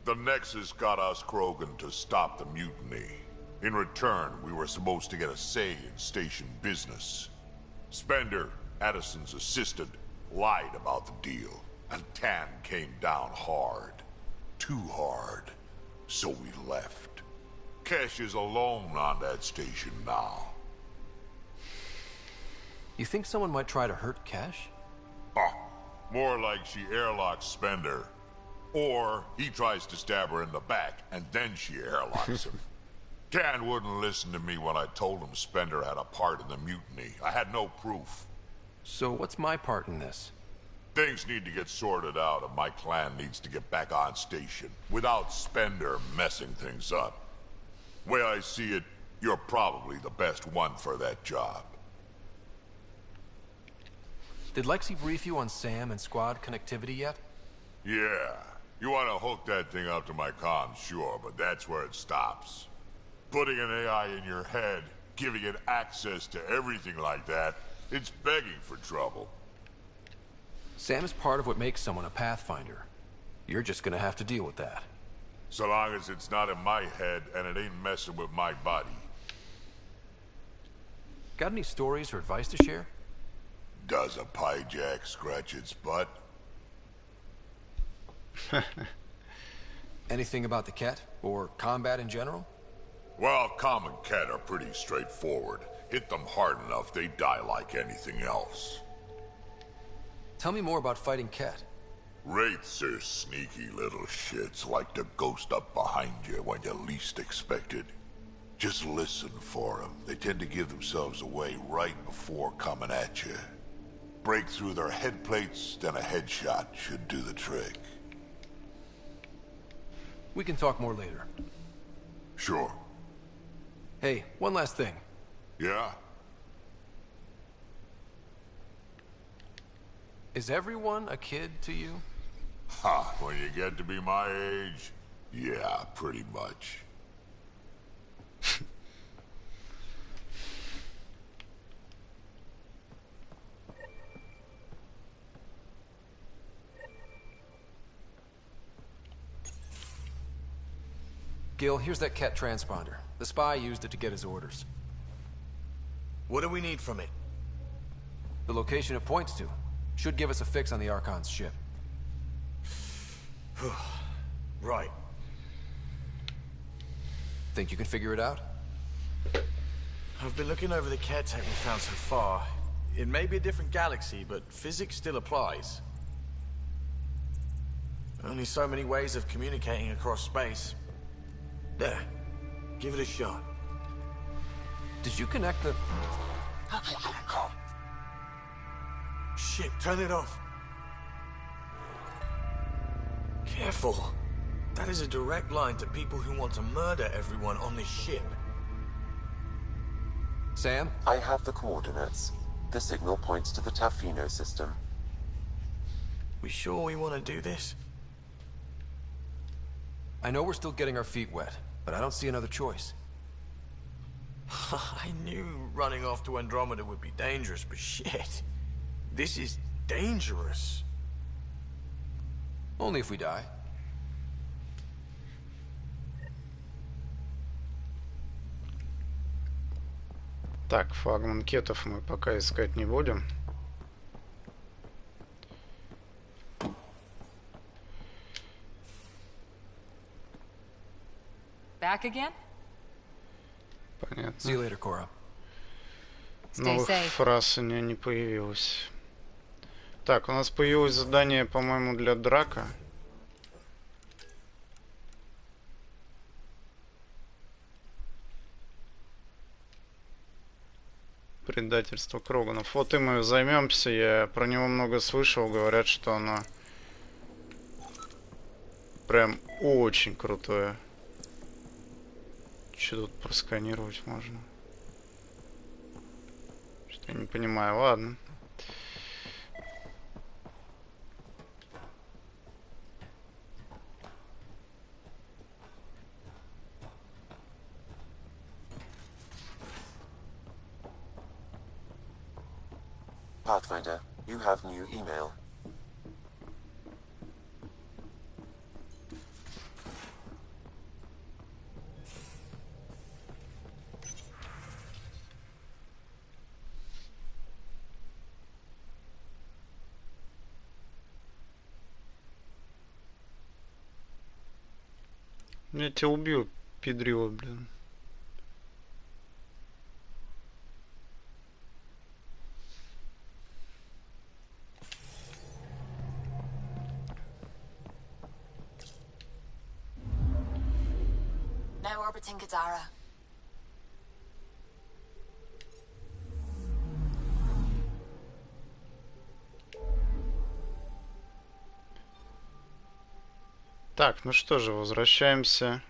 The Nexus got us Krogan to stop the mutiny. In return, we were supposed to get a say in station business. Spender, Addison's assistant, lied about the deal, and Tan came down hard. Too hard. So we left. Kesh is alone on that station now. You think someone might try to hurt Kesh? More like she airlocks Spender. Or he tries to stab her in the back, and then she airlocks him. Tan wouldn't listen to me when I told him Spender had a part in the mutiny. I had no proof. So what's my part in this? Things need to get sorted out, and my clan needs to get back on station, without Spender messing things up. Way I see it, you're probably the best one for that job. Did Lexi brief you on SAM and squad connectivity yet? Yeah. You want to hook that thing up to my comms, sure, but that's where it stops. Putting an AI in your head, giving it access to everything like that, it's begging for trouble. SAM is part of what makes someone a Pathfinder. You're just gonna have to deal with that. So long as it's not in my head and it ain't messing with my body. Got any stories or advice to share? Does a pie jack scratch its butt? Anything about the Ket? Or combat in general? Well, common Ket are pretty straightforward. Hit them hard enough, they die like anything else. Tell me more about fighting Ket. Wraiths are sneaky little shits, like to ghost up behind you when you least expect it. Just listen for them. They tend to give themselves away right before coming at you. Break through their head plates, then a headshot should do the trick. We can talk more later. Sure. Hey, one last thing. Yeah? Is everyone a kid to you? Ha, when you get to be my age, yeah, pretty much. Gil, here's that Ket transponder. The spy used it to get his orders. What do we need from it? The location it points to. Should give us a fix on the Archon's ship. Right. Think you can figure it out? I've been looking over the care tech we found so far. It may be a different galaxy, but physics still applies. Only so many ways of communicating across space. There. Give it a shot. Did you connect the... Shit, turn it off. Careful. That is a direct line to people who want to murder everyone on this ship. Sam? I have the coordinates. The signal points to the Tafino system. We sure we want to do this? I know we're still getting our feet wet, but I don't see another choice. I knew running off to Andromeda would be dangerous, but shit. This is dangerous. Only if we die. Так, флагман кетов мы пока искать не будем. Back again? Понятно. See you later, Cora. Новых фраз у нее не появилось. Так, у нас появилось задание, по-моему, для драка. Предательство Кроганов. Вот им и займемся. Я про него много слышал. Говорят, что оно прям очень крутое. Что тут просканировать можно? Что-то я не понимаю. Ладно. Pathfinder, you have new email. Я тебя убил, пидрила, блин. No orbiting Gadara. Так, ну что же, возвращаемся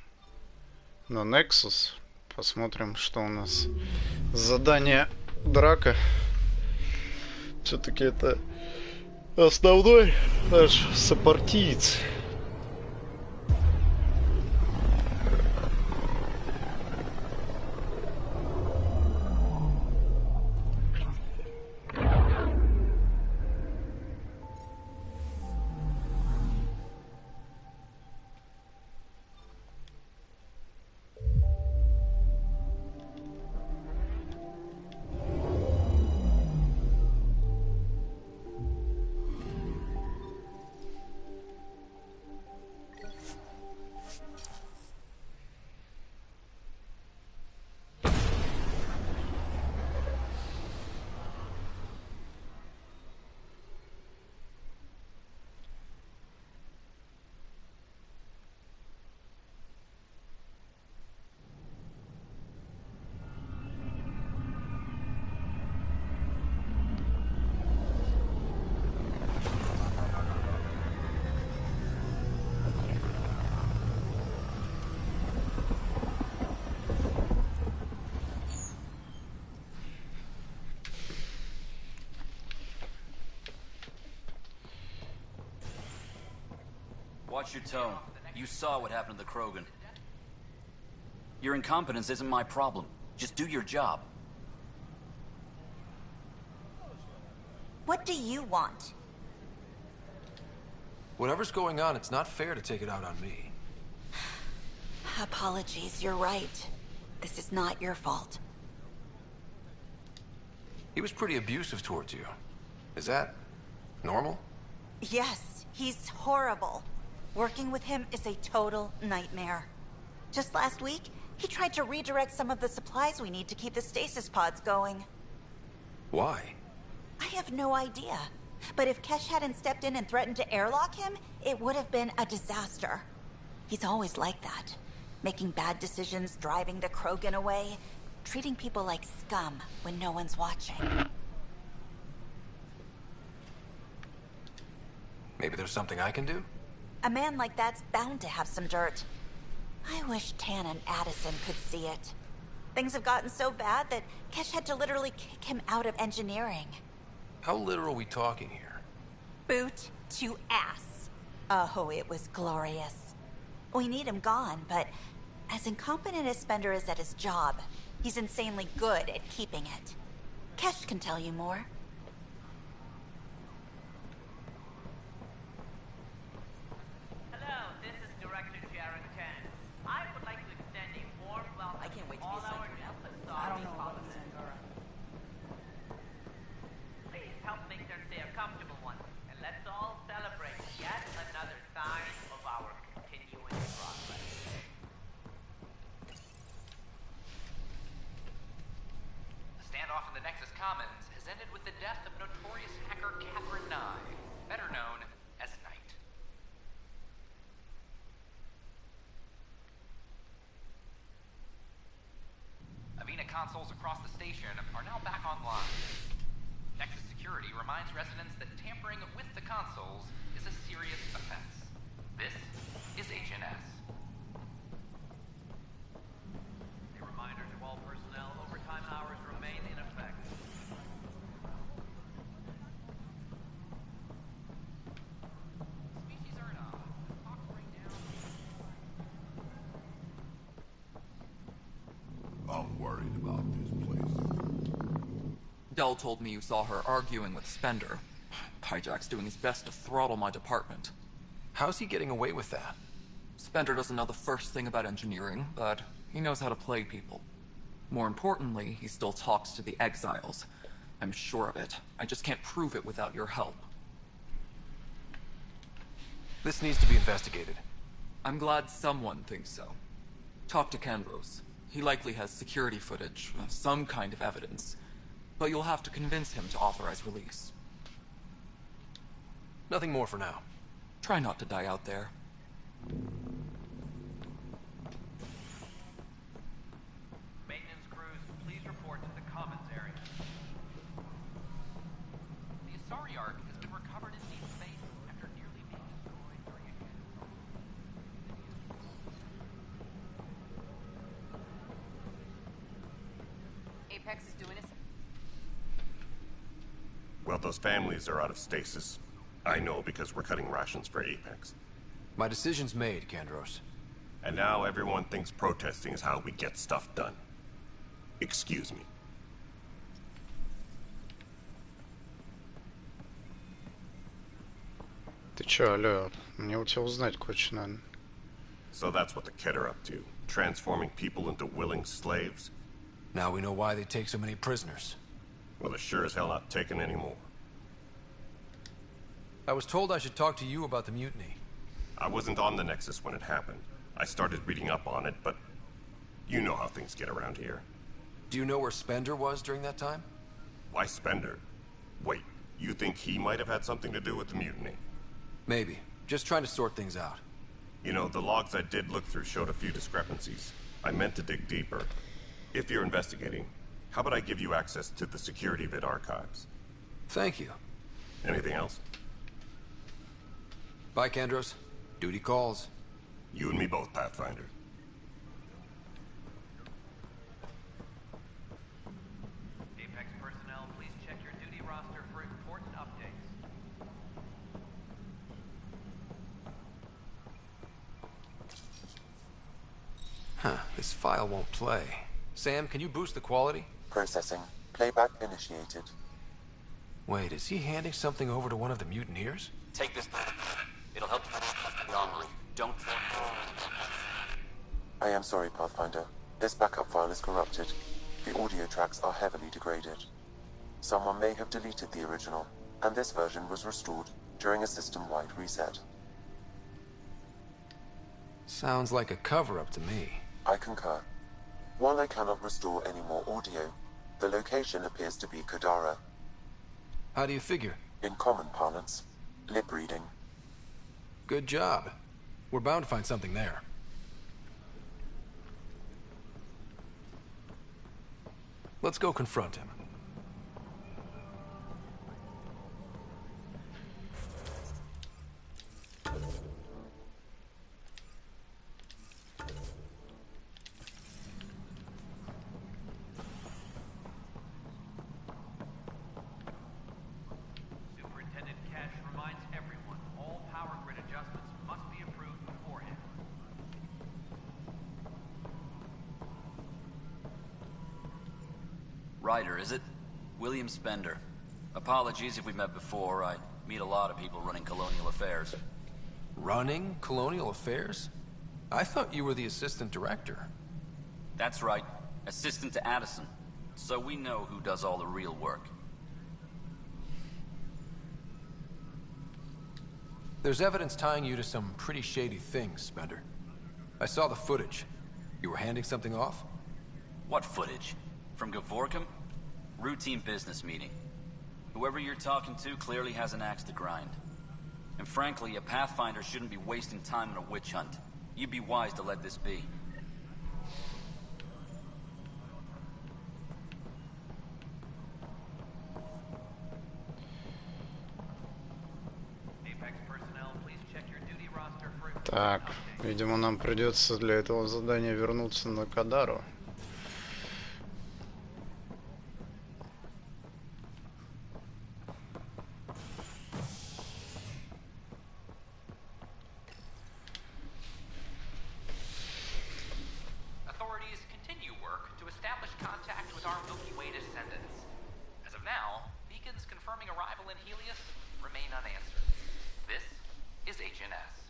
на Nexus. Посмотрим, что у нас. Задание драка. Все-таки это основной наш сопартиец. Watch your tone. You saw what happened to the Krogan. Your incompetence isn't my problem. Just do your job. What do you want? Whatever's going on, it's not fair to take it out on me. Apologies, you're right. This is not your fault. He was pretty abusive towards you. Is that normal? Yes, he's horrible. Working with him is a total nightmare. Just last week, he tried to redirect some of the supplies we need to keep the stasis pods going. Why? I have no idea. But if Kesh hadn't stepped in and threatened to airlock him, it would have been a disaster. He's always like that. Making bad decisions, driving the Krogan away, treating people like scum when no one's watching. Maybe there's something I can do? A man like that's bound to have some dirt. I wish Tan and Addison could see it. Things have gotten so bad that Kesh had to literally kick him out of engineering. How literal are we talking here? Boot to ass. Oh, it was glorious. We need him gone, but as incompetent as Spender is at his job, he's insanely good at keeping it. Kesh can tell you more. standoff in the Nexus Commons has ended with the death of notorious hacker Catherine Nye, better known as Knight. Avena consoles across the station are now back online. Nexus Security reminds residents that tampering with the consoles is a serious offense. This is HNS. A reminder to all personnel, overtime hours remain in effect. Species are enough. Talk right now. I'm worried about this place. Dell told me you saw her arguing with Spender. Hijack's doing his best to throttle my department. How's he getting away with that? Spender doesn't know the first thing about engineering, but he knows how to play people. More importantly, he still talks to the exiles. I'm sure of it. I just can't prove it without your help. This needs to be investigated. I'm glad someone thinks so. Talk to Kandros. He likely has security footage, some kind of evidence. But you'll have to convince him to authorize release. Nothing more for now. Try not to die out there. Maintenance crews, please report to the Commons area. The Asari Ark has been recovered in deep space after nearly being destroyed during a Apex is doing us. Well, those families are out of stasis. I know because we're cutting rations for Apex. My decision's made, Kandros. And now everyone thinks protesting is how we get stuff done. Excuse me. Ты чё, алло? Мне у тебя узнать кое-что надо. So that's what the Kett are up to. Transforming people into willing slaves? Now we know why they take so many prisoners. Well, they're sure as hell not taking any more. I was told I should talk to you about the mutiny. I wasn't on the Nexus when it happened. I started reading up on it, but you know how things get around here. Do you know where Spender was during that time? Why Spender? Wait, you think he might have had something to do with the mutiny? Maybe. Just trying to sort things out. You know, the logs I did look through showed a few discrepancies. I meant to dig deeper. If you're investigating, how about I give you access to the security vid archives? Thank you. Anything else? Bye, Kandros. Duty calls. You and me both, Pathfinder. Apex personnel, please check your duty roster for important updates. Huh, this file won't play. Sam, can you boost the quality? Processing. Playback initiated. Wait, is he handing something over to one of the mutineers? Take this. It'll help you on. Don't. I am sorry, Pathfinder. This backup file is corrupted. The audio tracks are heavily degraded. Someone may have deleted the original, and this version was restored during a system-wide reset. Sounds like a cover-up to me. I concur. While I cannot restore any more audio, the location appears to be Kadara. How do you figure? In common parlance, lip reading. Good job. We're bound to find something there. Let's go confront him. Superintendent Cash reminds everyone all power grid adjustments must be approved beforehand. Ryder, is it? William Spender. Apologies if we've met before. I meet a lot of people running colonial affairs. Running colonial affairs? I thought you were the assistant director. That's right. Assistant to Addison. So we know who does all the real work. There's evidence tying you to some pretty shady things, Spender. I saw the footage. You were handing something off? What footage? From Gavorkum? Routine business meeting. Whoever you're talking to clearly has an axe to grind. And frankly, a Pathfinder shouldn't be wasting time on a witch hunt. You'd be wise to let this be. Так, видимо, нам придется для этого задания вернуться на Кадару. Authorities continue work to establish contact with our Milky Way descendants. As of now, beacons confirming arrival in Helios remain unanswered. This is HNS.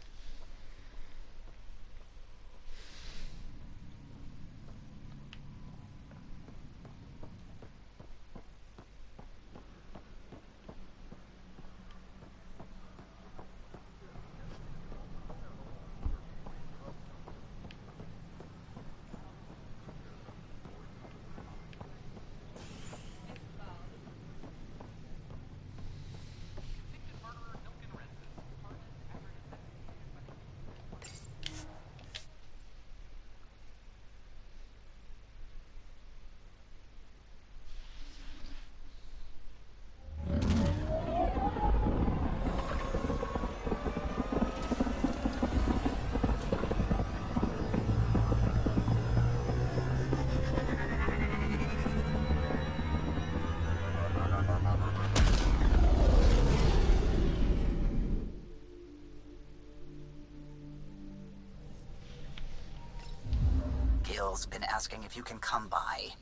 Gil's been asking if you can come by.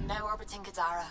No orbiting Gadara.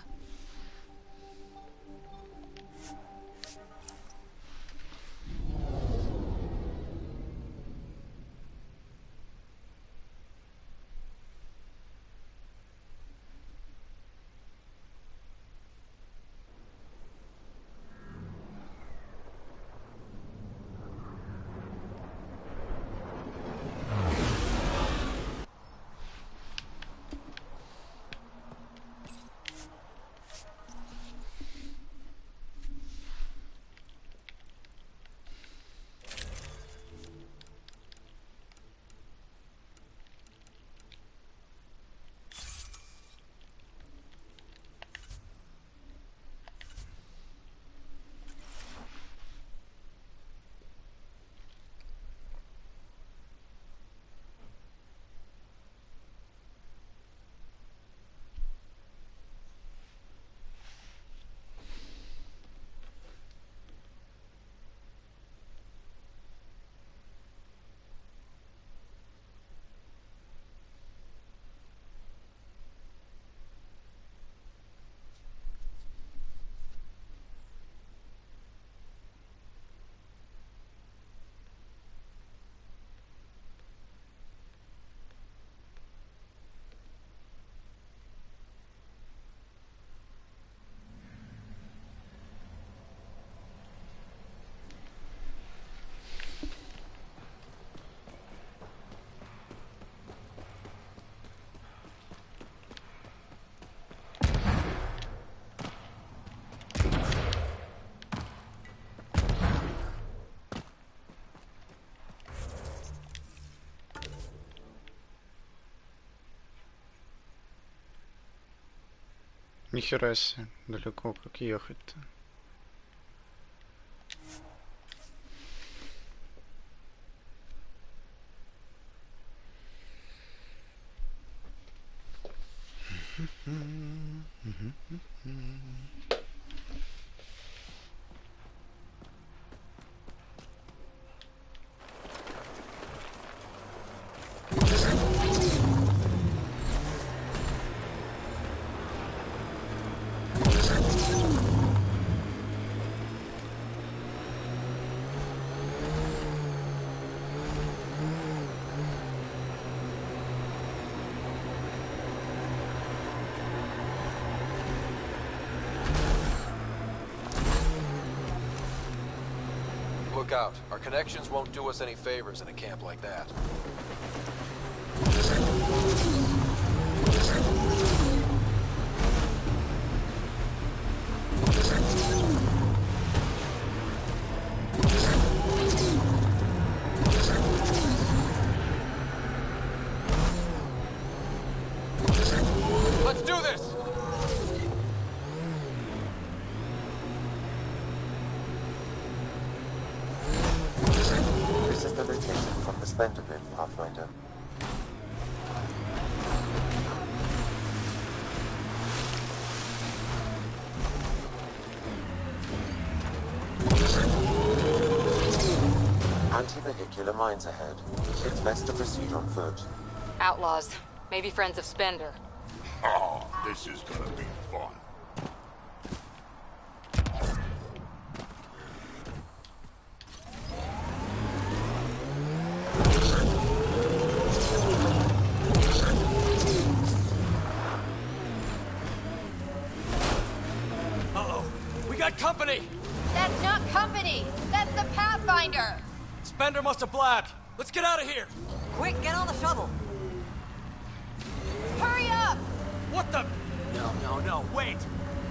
Нихера себе, далеко как ехать-то. Look out. Our connections won't do us any favors in a camp like that. Let's do this! This is the location from the Spender bin, Pathfinder. Anti-vehicular mines ahead. It's best to proceed on foot. Outlaws. Maybe friends of Spender. Oh, this is gonna be fun. Uh-oh. We got company! That's not company! That's the Pathfinder! Spender must have blabbed. Let's get out of here! Quick, get on the shuttle. Hurry up! What the? No, wait!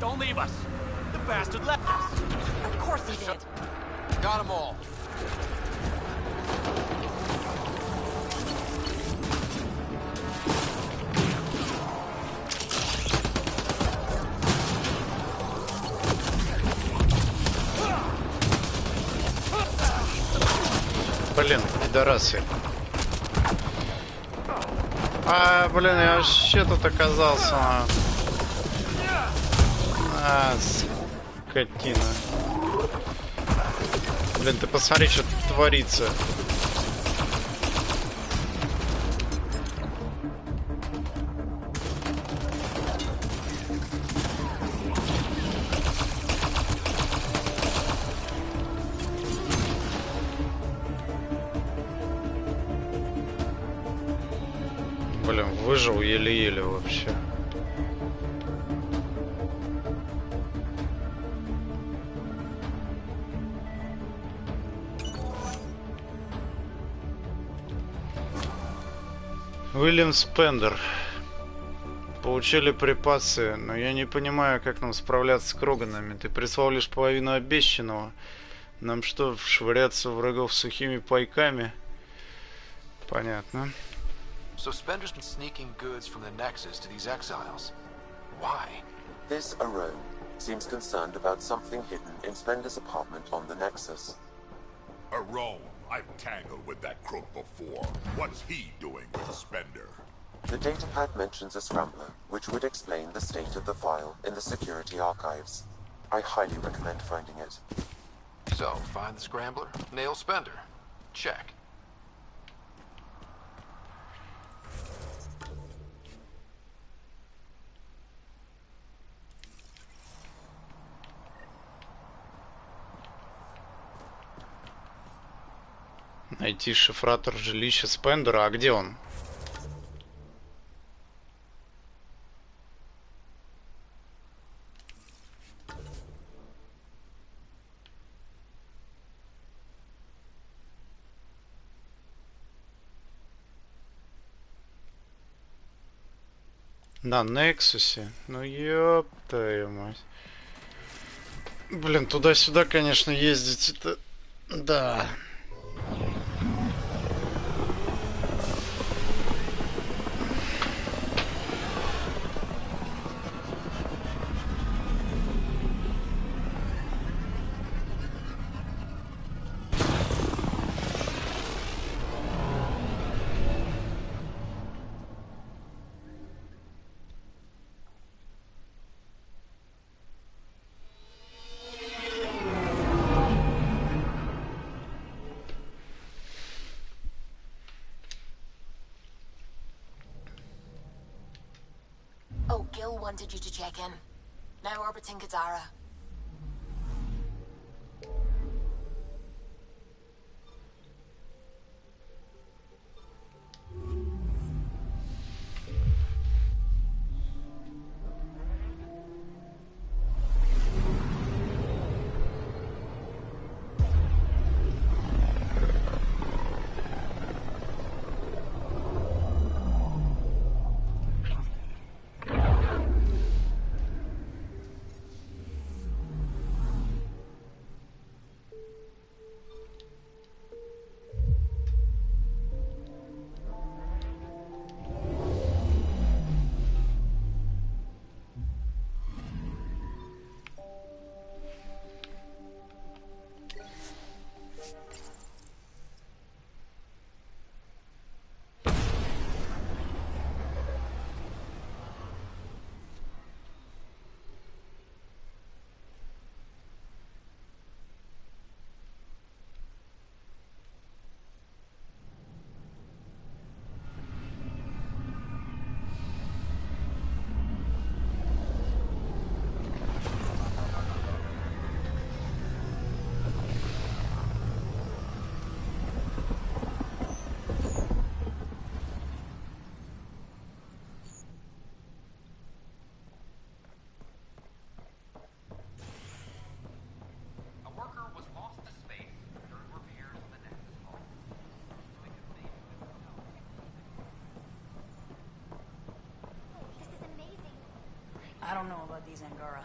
Don't leave us! The bastard left us! Of course he did. Got them all. Блин, пидорасы. А, блин, я вообще тут оказался. А, скотина. Блин, ты посмотри, что творится. Блин, выжил еле-еле вообще. Уильям Спендер. Получили припасы, но я не понимаю, как нам справляться с Кроганами. Ты прислал лишь половину обещанного. Нам что, швыряться в врагов сухими пайками? Понятно. So Spender's been sneaking goods from the Nexus to these exiles. Why? This Arone seems concerned about something hidden in Spender's apartment on the Nexus. Arone, I've tangled with that crook before. What's he doing with Spender? The datapad mentions a scrambler, which would explain the state of the file in the security archives. I highly recommend finding it. So, find the scrambler, nail Spender. Check. Найти шифратор жилища Спендера. А где он? На Нексусе? Ну ёб твою мать. Блин, туда-сюда, конечно, ездить это... Да. Gil wanted you to check in. Now orbiting Kadara. don't know about these Angara.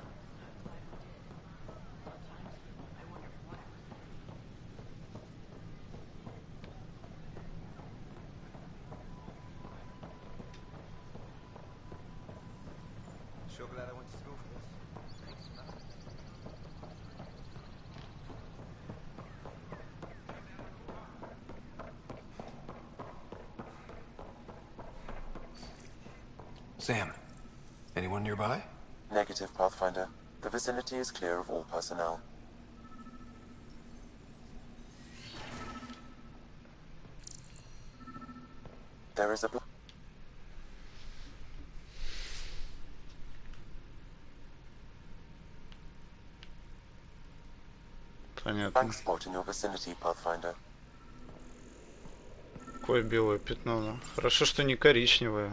Sure glad I went to school for this. Thanks for nothing. Sam, anyone nearby? Negative, Pathfinder. The vicinity is clear of all personnel. There is a... Понятно. Blank spot in your vicinity, Pathfinder. Какое белое пятно. Хорошо, что не коричневое.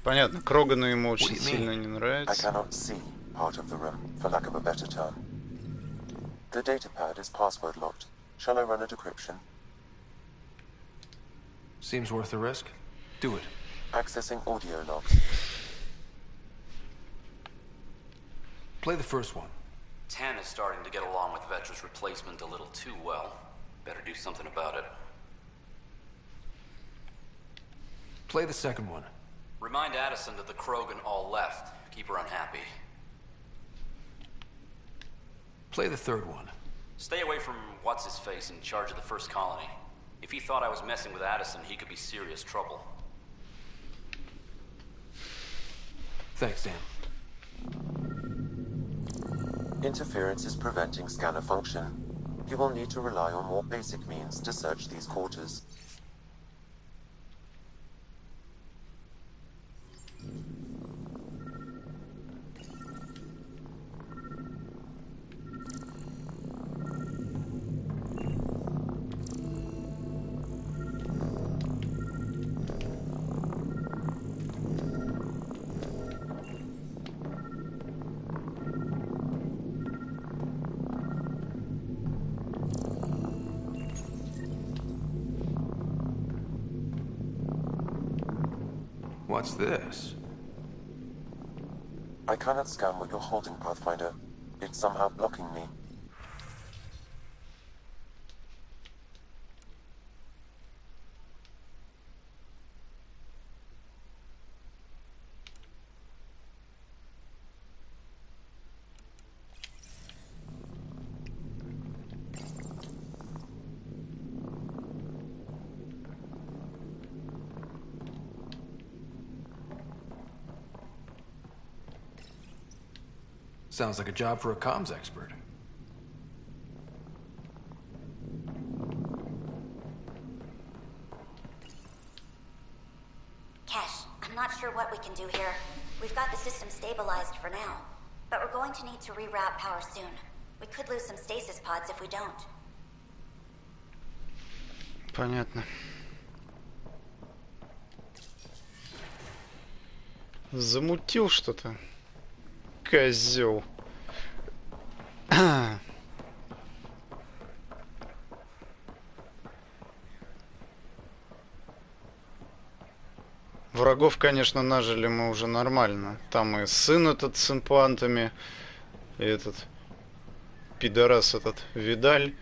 Понятно, Крогану ему очень сильно не I нравится. cannot see part of the room, for lack of a better term. The datapad is password locked. Shall I run a decryption? Seems worth the risk. Do it. Accessing audio logs. Play the first one. 10 is starting to get along with Vetra's replacement a little too well. Better do something about it. Play the second one. Remind Addison that the Krogan all left. Keep her unhappy. Play the third one. Stay away from what's-his-face in charge of the first colony. If he thought I was messing with Addison, he could be serious trouble. Thanks, Sam. Interference is preventing scanner function. You will need to rely on more basic means to search these quarters. What's this? I cannot scan what you're holding, Pathfinder. It's somehow blocking me. Sounds like a job for a comms expert. Cash, I'm not sure what we can do here. We've got the system stabilized for now, but we're going to need to reroute power soon. We could lose some stasis pods if we don't. Понятно. Замутил что-то. Козел. Врагов, конечно, нажили мы уже нормально. Там и сын этот с имплантами, и этот пидорас этот Видаль.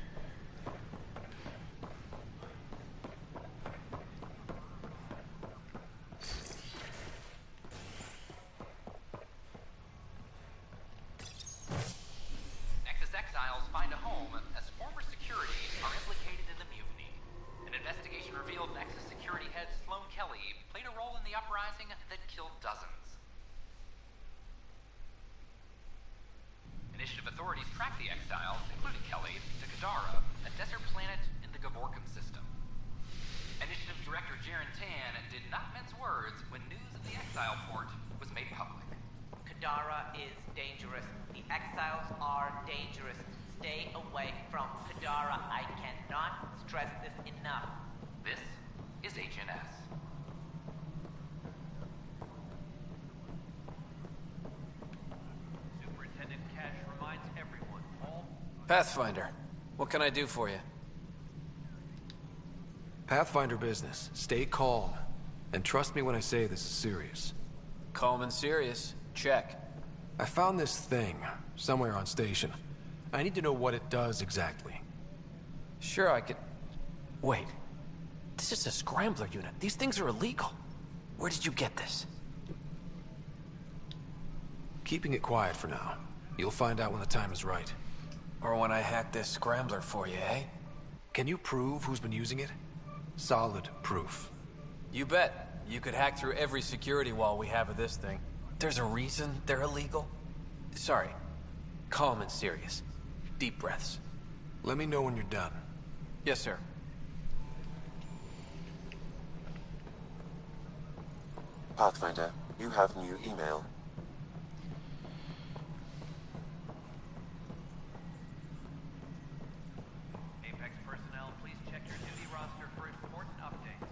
Pathfinder, what can I do for you? Pathfinder business. Stay calm. And trust me when I say this is serious. Calm and serious. Check. I found this thing somewhere on station. I need to know what it does exactly. Sure, I could... Wait. This is a scrambler unit. These things are illegal. Where did you get this? Keeping it quiet for now. You'll find out when the time is right. Or when I hack this scrambler for you, eh? Can you prove who's been using it? Solid proof. You bet. You could hack through every security wall we have of this thing. There's a reason they're illegal? Sorry. Calm and serious. Deep breaths. Let me know when you're done. Yes, sir. Pathfinder, you have new email. Apex personnel, please check your duty roster for important updates.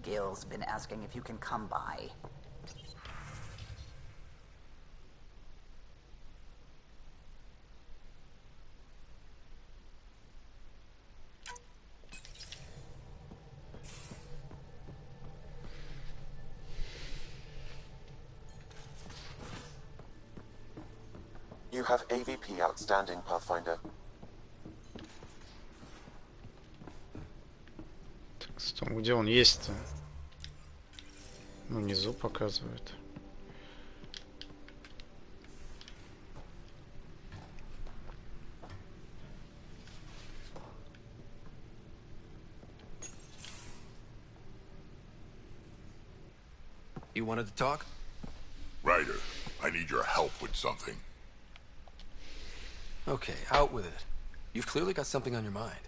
Gil's been asking if you can come by. You have AVP outstanding, Pathfinder. Так, где он есть-то? Ну, внизу показывает. You wanted to talk? Ryder, I need your help with something. Okay, out with it. You've clearly got something on your mind.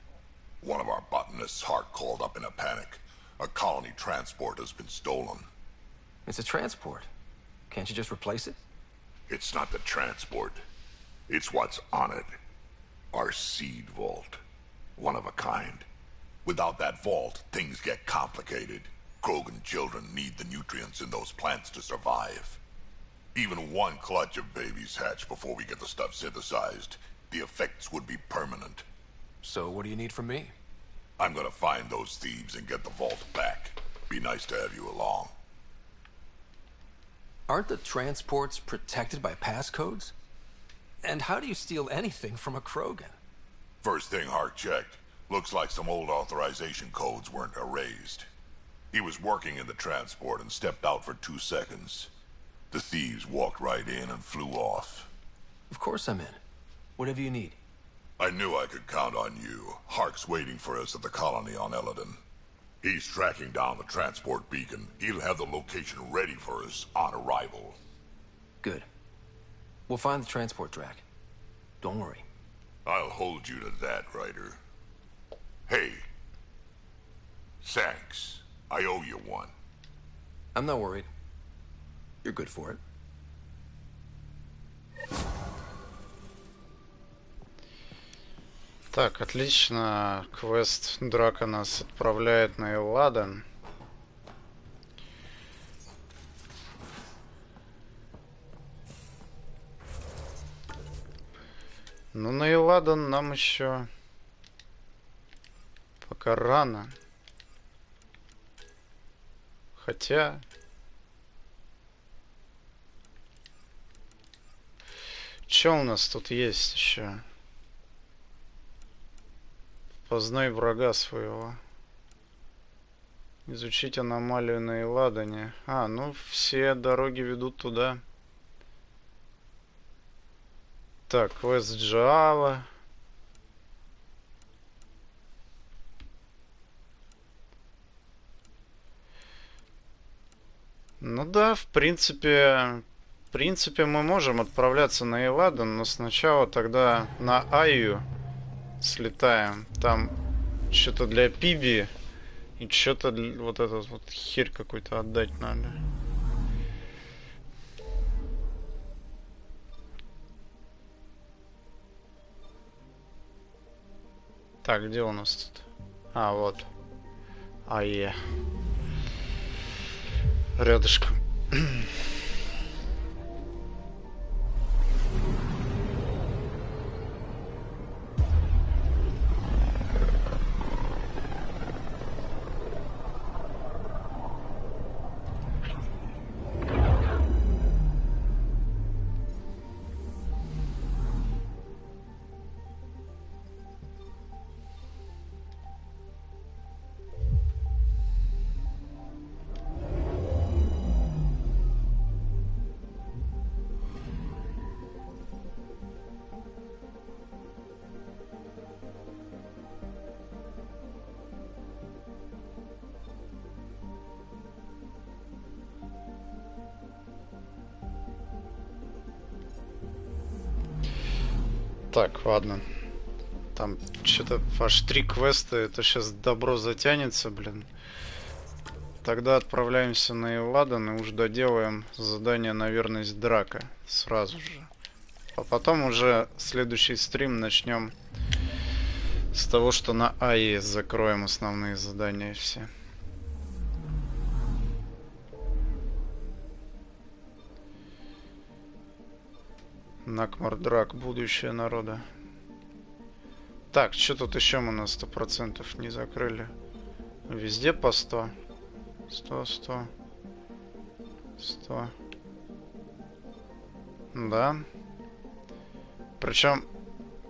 One of our botanists' heart called up in a panic. A colony transport has been stolen. It's a transport. Can't you just replace it? It's not the transport. It's what's on it. Our seed vault. One of a kind. Without that vault, things get complicated. Krogan children need the nutrients in those plants to survive. Even one clutch of babies hatch before we get the stuff synthesized. The effects would be permanent. So what do you need from me? I'm gonna find those thieves and get the vault back. Be nice to have you along. Aren't the transports protected by passcodes? And how do you steal anything from a Krogan? First thing Hark checked. Looks like some old authorization codes weren't erased. He was working in the transport and stepped out for 2 seconds. The thieves walked right in and flew off. Of course I'm in. Whatever you need. I knew I could count on you. Hark's waiting for us at the colony on Eladon. He's tracking down the transport beacon. He'll have the location ready for us on arrival. Good. We'll find the transport track. Don't worry. I'll hold you to that, Ryder. Hey. Thanks. I owe you one. I'm not worried. You're good for it. Так, отлично. Квест Драка нас отправляет на Элладен. Ну, на Элладен нам еще пока рано. Хотя... Что у нас тут есть еще? Познай врага своего. Изучить аномалию на Элладоне. А, ну все дороги ведут туда. Так, квест Джава. Ну да, в принципе мы можем отправляться на Элладон, но сначала тогда на Айю слетаем. Там что-то для Пиби и что-то вот этот вот херь какой-то отдать надо. Так, где у нас тут? А, вот. Айе. Рядышком. Так, ладно. Там что-то аж 3 квеста. Это сейчас добро затянется, блин. Тогда отправляемся на Элладон и уж доделаем задание на верность Драка сразу же. А потом уже следующий стрим начнем с того, что на АИ закроем основные задания все. Накмар-драк, будущее народа. Так, что тут еще мы на 100% не закрыли? Везде по 100. 100, 100. 100. Да. Причем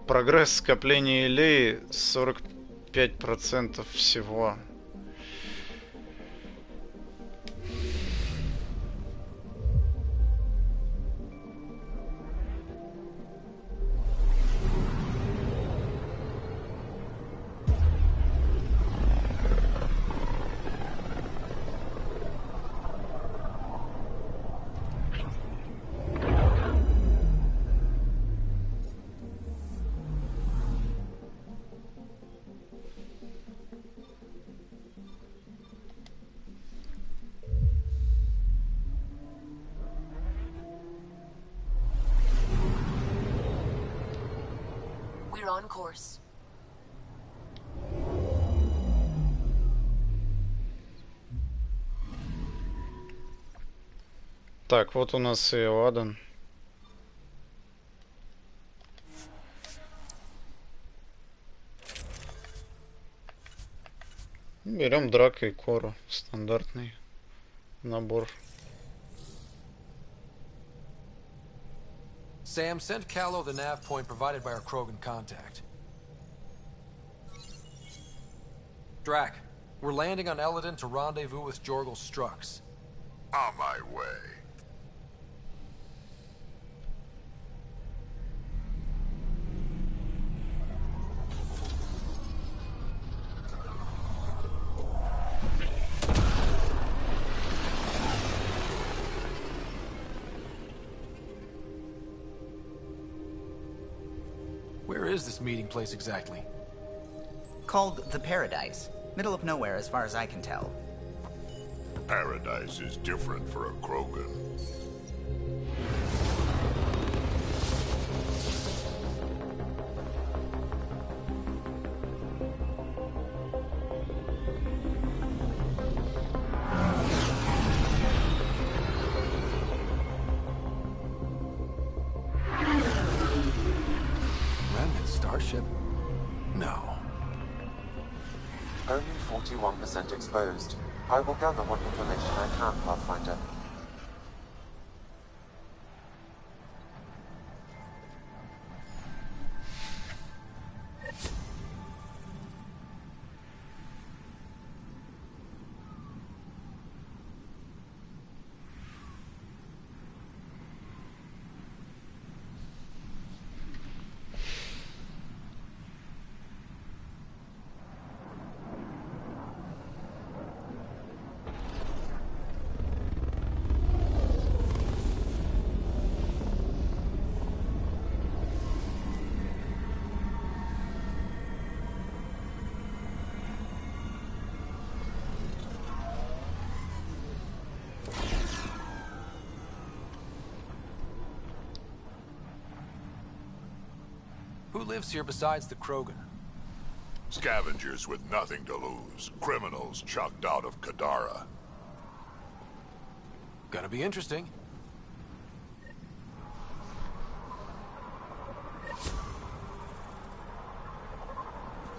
прогресс скопления Илеи 45% всего. On course. Так, вот у нас и Элладон. Берем Драка и Кору. Стандартный набор. Sam, send Callow the nav point provided by our Krogan contact. Drac, we're landing on Elladon to rendezvous with Jorgal Strux. On my way. Where is this meeting place exactly? Called the Paradise. Middle of nowhere as far as I can tell. Paradise is different for a Krogan. Starship? No. Only 41% exposed. I will gather what information I can, Pathfinder. Who lives here besides the Krogan? Scavengers with nothing to lose. Criminals chucked out of Kadara. Gonna be interesting.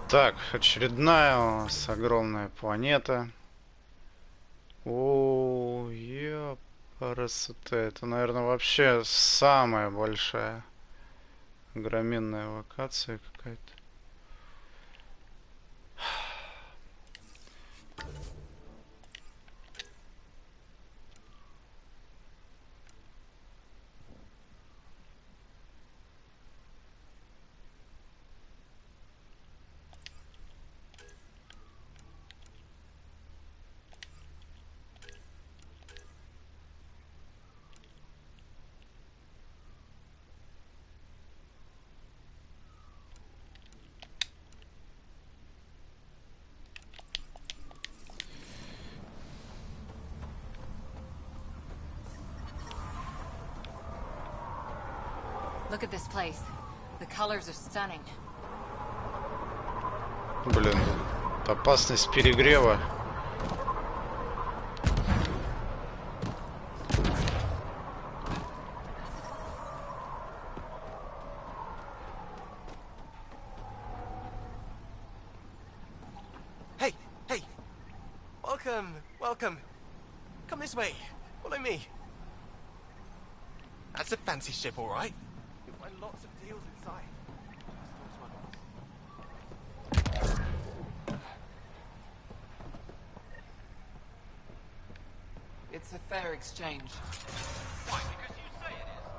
Так, очередная у нас огромная планета. О, красота. Это, наверное, вообще самая большая огроменная локация какая-то. Look at this place. The colors are stunning. Блин, опасность перегрева. Hey, hey! Welcome, welcome. Come this way. Follow me. That's a fancy ship, all right. You'll find lots of deals inside. It's a fair exchange. Why? Because you say it is.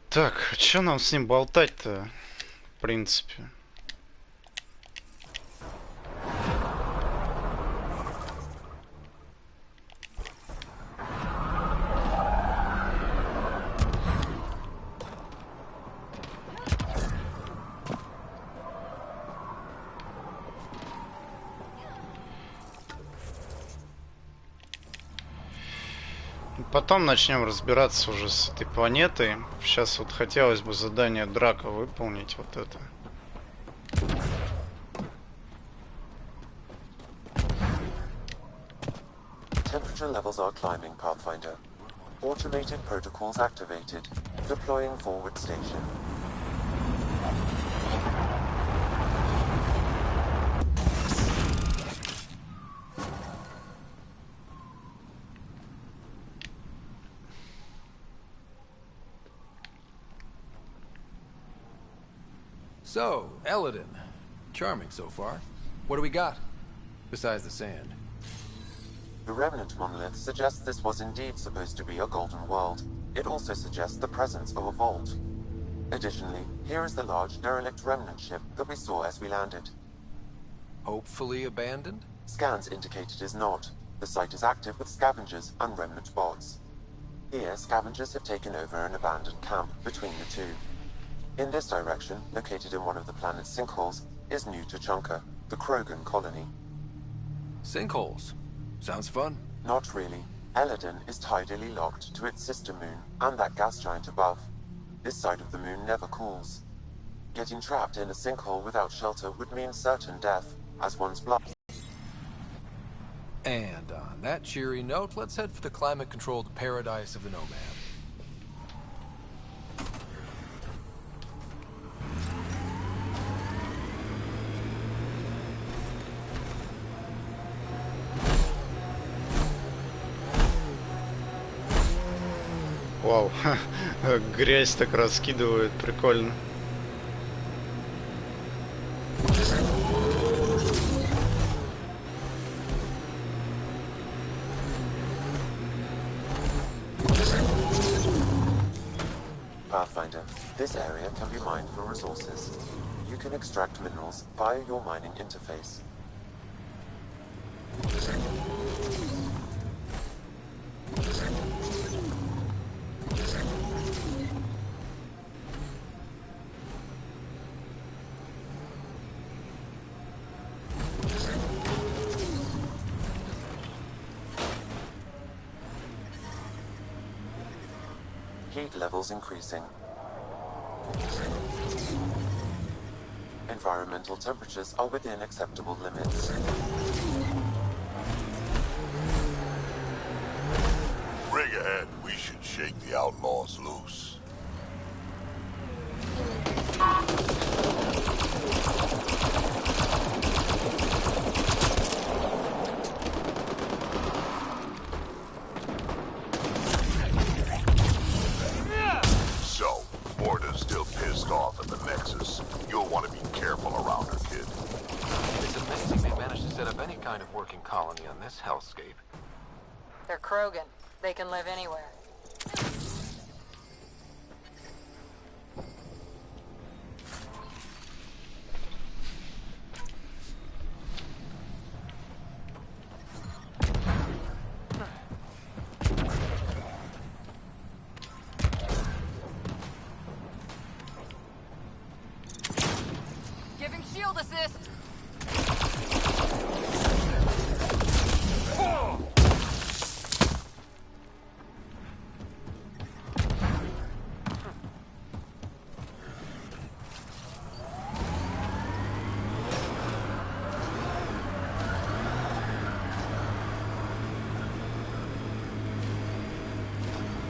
Так, а чё нам с ним болтать-то, в принципе? Потом начнем разбираться уже с этой планетой. Сейчас вот хотелось бы задание Драка выполнить, вот это. Temperature levels are climbing, Pathfinder. Automated protocols activated. Deploying forward station. So, Eladin. Charming so far. What do we got? Besides the sand. The remnant monolith suggests this was indeed supposed to be a golden world. It also suggests the presence of a vault. Additionally, here is the large derelict remnant ship that we saw as we landed. Hopefully abandoned? Scans indicate it is not. The site is active with scavengers and remnant bots. Here, scavengers have taken over an abandoned camp between the two. In this direction, located in one of the planet's sinkholes, is New Tuchanka, the Krogan colony. Sinkholes? Sounds fun. Not really. Eladin is tidally locked to its sister moon, and that gas giant above. This side of the moon never cools. Getting trapped in a sinkhole without shelter would mean certain death, as one's blood. And on that cheery note, let's head for the climate-controlled paradise of the Nomad. Вау, грязь так раскидывают, прикольно. Pathfinder, this area can be mined for resources. You can extract minerals via your mining interface. Heat levels increasing. Environmental temperatures are within acceptable limits. Bring ahead. We should shake the outlaws loose. So, Morta's still pissed off at the Nexus. You'll want to be careful around her, kid. It's amazing they managed to set up any kind of working colony on this hellscape. They're Krogan. They can live anywhere. Giving shield assist.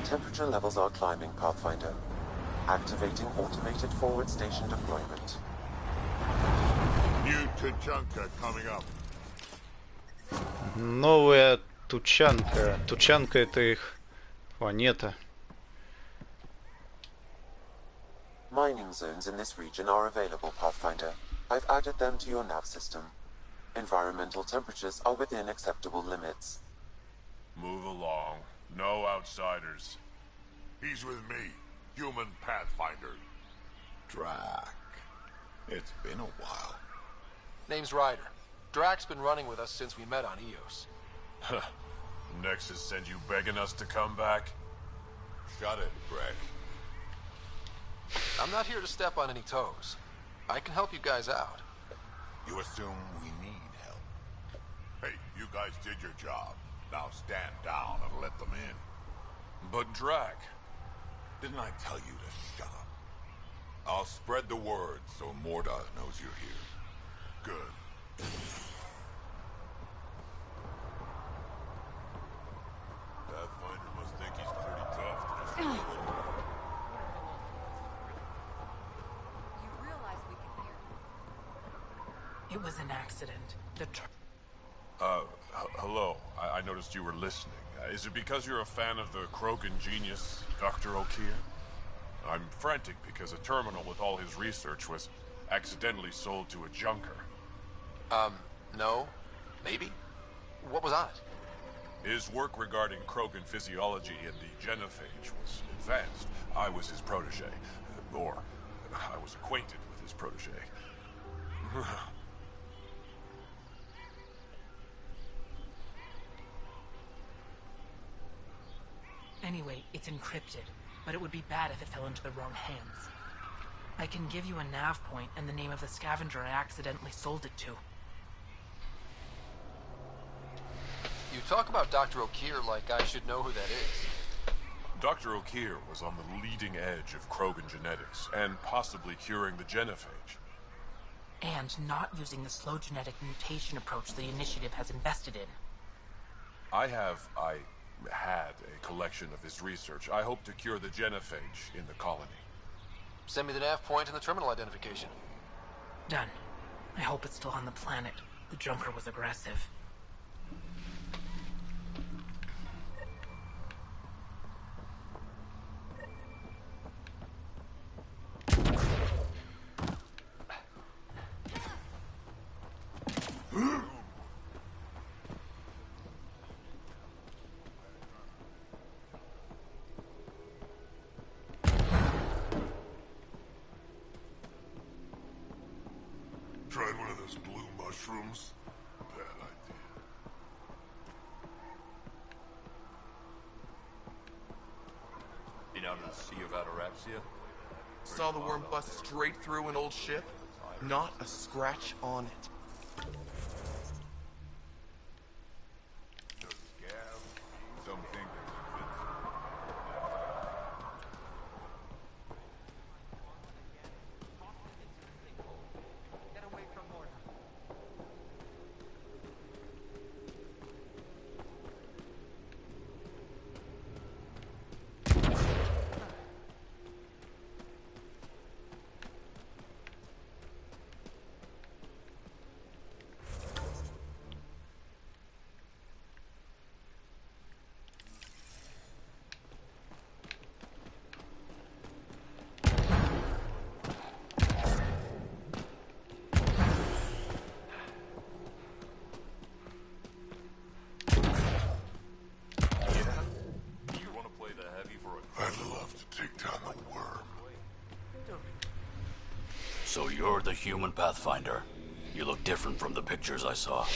Temperature levels are climbing, Pathfinder. Activating automated forward station deployment. New Tachanka coming up. Новая Тучанка. Тучанка — это их планета. Mining zones in this region are available, Pathfinder. I've added them to your nav system. Environmental temperatures are within acceptable limits. Move along. No outsiders. He's with me, human Pathfinder. Drac. It's been a while. Name's Ryder. Drac's been running with us since we met on Eos. Huh. Nexus sent you begging us to come back? Shut it, Greg. I'm not here to step on any toes. I can help you guys out. You assume we need help. Hey, you guys did your job. Now stand down and let them in. But Drac, didn't I tell you to shut up? I'll spread the word so Morda knows you're here. Good. Pathfinder must think he's pretty tough to just You realize we can hear. It was an accident. Hello. I noticed you were listening. Is it because you're a fan of the Krogan genius, Dr. O'Keir? I'm frantic because a terminal with all his research was accidentally sold to a junker. No. Maybe. What was on it? His work regarding Krogan physiology and the genophage was advanced. I was his protege. Or, I was acquainted with his protege. Anyway, it's encrypted, but it would be bad if it fell into the wrong hands. I can give you a nav point and the name of the scavenger I accidentally sold it to. You talk about Dr. O'Keir like I should know who that is. Dr. O'Keir was on the leading edge of Krogan genetics, and possibly curing the genophage. And not using the slow genetic mutation approach the Initiative has invested in. I had a collection of his research. I hope to cure the genophage in the colony. Send me the nav point and the terminal identification. Done. I hope it's still on the planet. The Junker was aggressive. Tried one of those blue mushrooms? Bad idea. Been out in the Sea of Ataraxia? Saw the worm bust straight through an old ship. Not a scratch on it. Something. So you're the human Pathfinder. You look different from the pictures I saw.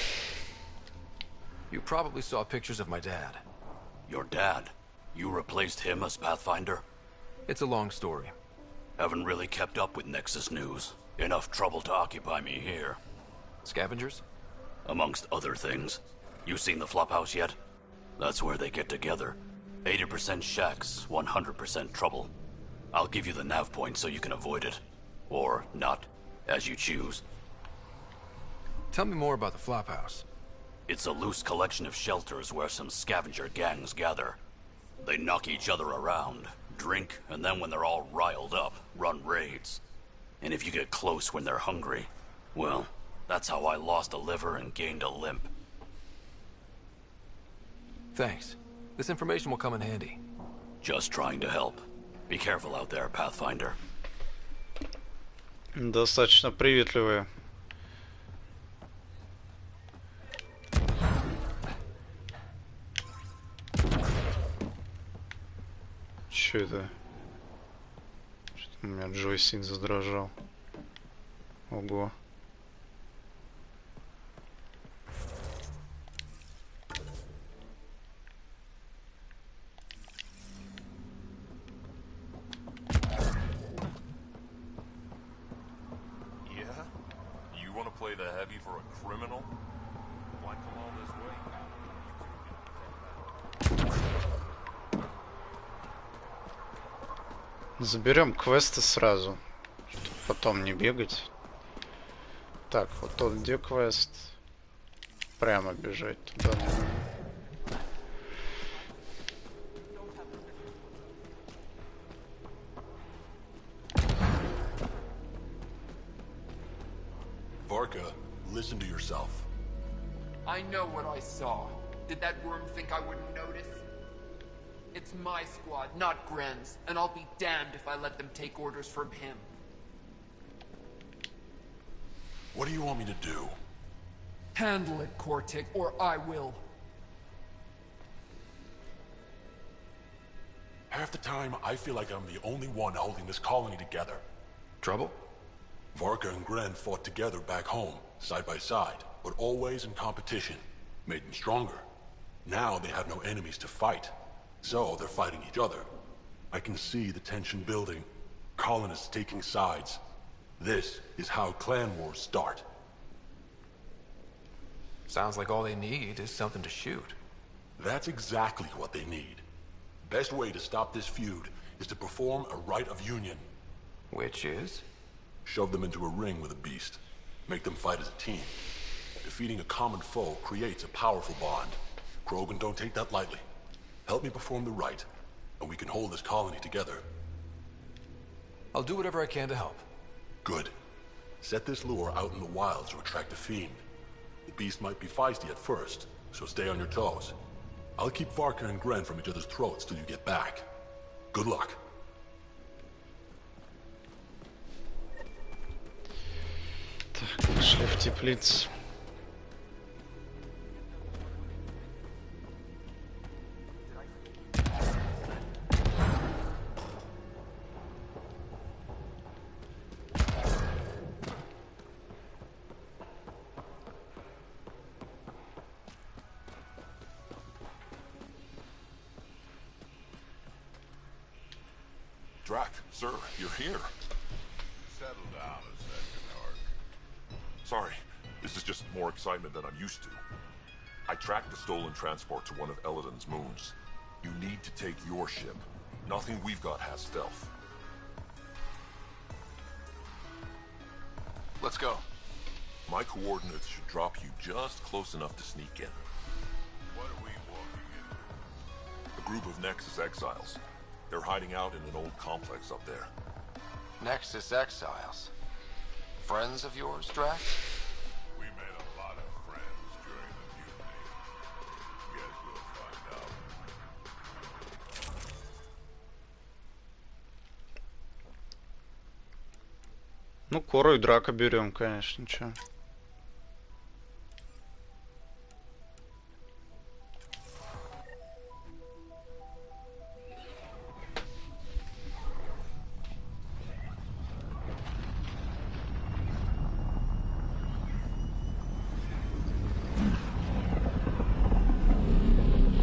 You probably saw pictures of my dad. Your dad? You replaced him as Pathfinder? It's a long story. Haven't really kept up with Nexus news. Enough trouble to occupy me here. Scavengers? Amongst other things. You seen the Flophouse yet? That's where they get together. 80% shacks, 100% trouble. I'll give you the nav point so you can avoid it. Or not, as you choose. Tell me more about the Flophouse. It's a loose collection of shelters where some scavenger gangs gather. They knock each other around, drink, and then when they're all riled up, run raids. And if you get close when they're hungry, well, that's how I lost a liver and gained a limp. Thanks. This information will come in handy. Just trying to help. Be careful out there, Pathfinder. Достаточно приветливые. Чё это? Что-то у меня джойстик задрожал. Ого. Play the heavy for a criminal? Why come all this way? Заберем квесты сразу, чтобы потом не бегать. Так, вот тот где квест? Прямо бежать туда. Listen to yourself. I know what I saw. Did that worm think I wouldn't notice? It's my squad, not Gren's, and I'll be damned if I let them take orders from him. What do you want me to do? Handle it, Cortic, or I will. Half the time, I feel like I'm the only one holding this colony together. Trouble? Varka and Gren fought together back home, side by side, but always in competition. Made them stronger. Now they have no enemies to fight, so they're fighting each other. I can see the tension building, colonists taking sides. This is how clan wars start. Sounds like all they need is something to shoot. That's exactly what they need. Best way to stop this feud is to perform a rite of union. Which is? Shove them into a ring with a beast. Make them fight as a team. Defeating a common foe creates a powerful bond. Krogan don't take that lightly. Help me perform the rite, and we can hold this colony together. I'll do whatever I can to help. Good. Set this lure out in the wilds to attract a fiend. The beast might be feisty at first, so stay on your toes. I'll keep Varka and Gren from each other's throats till you get back. Good luck. Так, пошли в теплицу. Drac, sir, you're here. Settle down a second, Ark. Sorry, this is just more excitement than I'm used to. I tracked the stolen transport to one of Eladon's moons. You need to take your ship. Nothing we've got has stealth. Let's go. My coordinates should drop you just close enough to sneak in. What are we walking into? A group of Nexus exiles. They're hiding out in an old complex up there. Nexus exiles. Friends of yours, Drac? We made a lot of friends during the mutiny. Guess we'll find out. Ну, Кору и Драка берем, конечно, чё.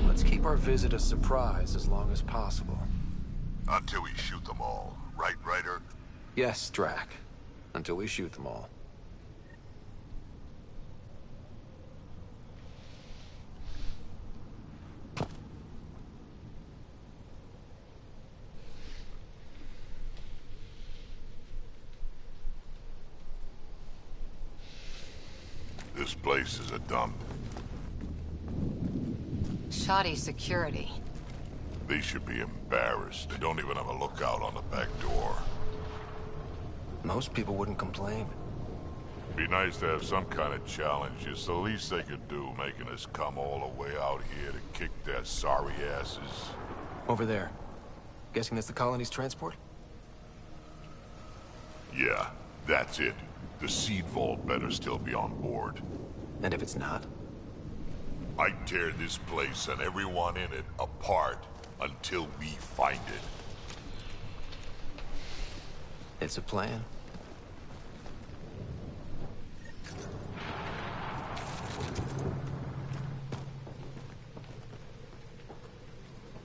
Let's keep our visit a surprise as long as possible. Until we shoot them all, right, Ryder? Yes, Drac. Until we shoot them all. This place is a dump. Shoddy security. They should be embarrassed. They don't even have a lookout on the back door. Most people wouldn't complain. Be nice to have some kind of challenge. It's the least they could do, making us come all the way out here to kick their sorry asses. Over there. Guessing that's the colony's transport? Yeah, that's it. The seed vault better still be on board. And if it's not? I'd tear this place and everyone in it apart until we find it. It's a plan.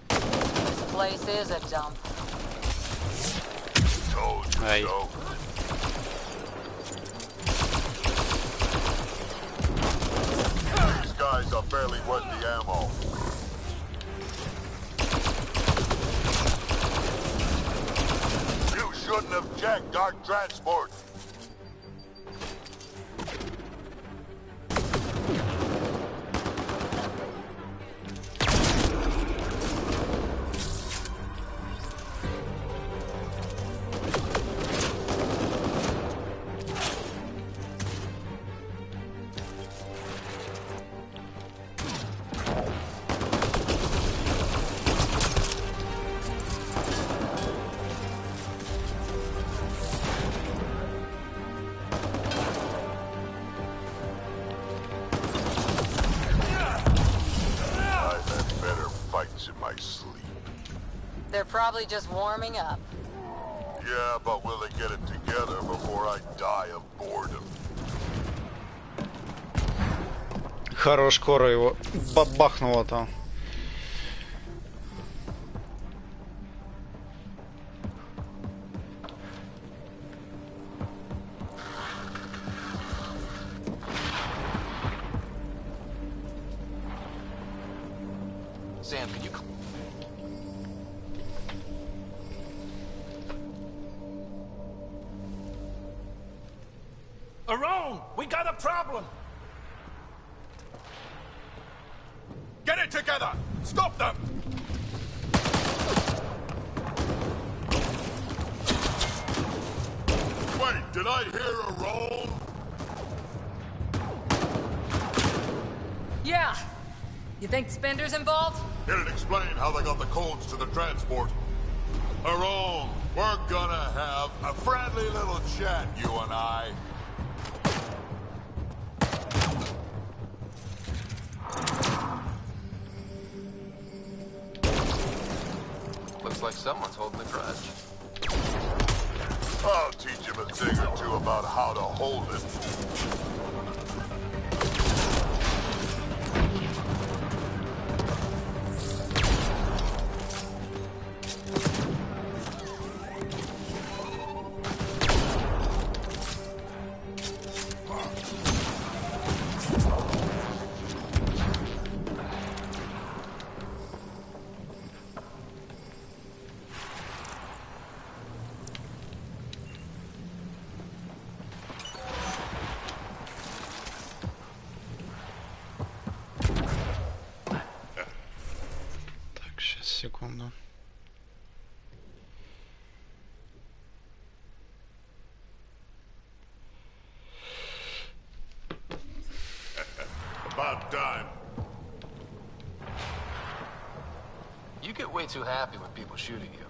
This place is a dump. Told you so. These guys are barely worth the ammo. You shouldn't have jacked our transport. They're probably just warming up. Yeah, but will they get it together before I die of boredom? Хорош, Кора его бабахнула там. Sam, can you... Around! We got a problem! Get it together! Stop them! Wait, did I hear a roll? Yeah. You think Spender's involved? It'd explain how they got the codes to the transport. Aron, we're gonna have a friendly little chat, you and I. Looks like someone's holding the grudge. I'll teach him a thing or two about how to hold it. Секунду. About time. You get way too happy when people shoot at you.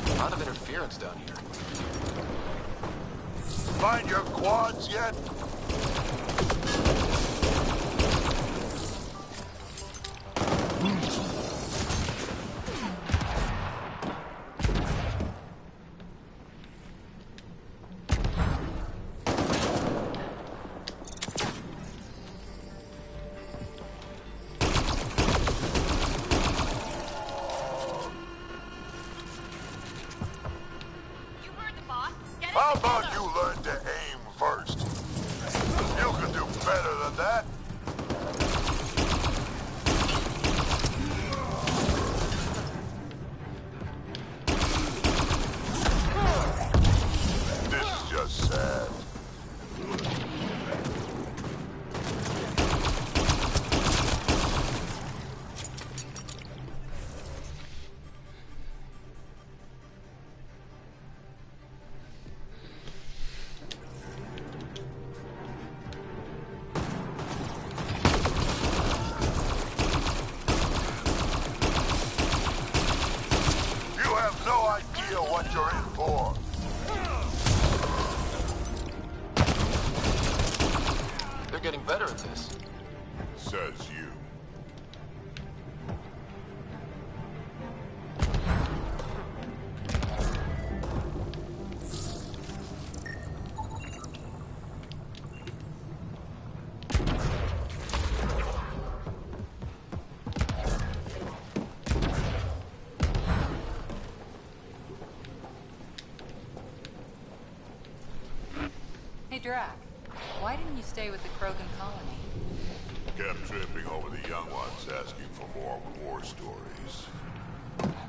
A lot of interference down here. Find your quads yet? How about you learn to aim first? You can do better than that. This is just sad. You have no idea what you're in for. They're getting better at this. Says you. Hey, Drac. Why didn't you stay with the Krogan colony? Kept tripping over the young ones asking for more war stories.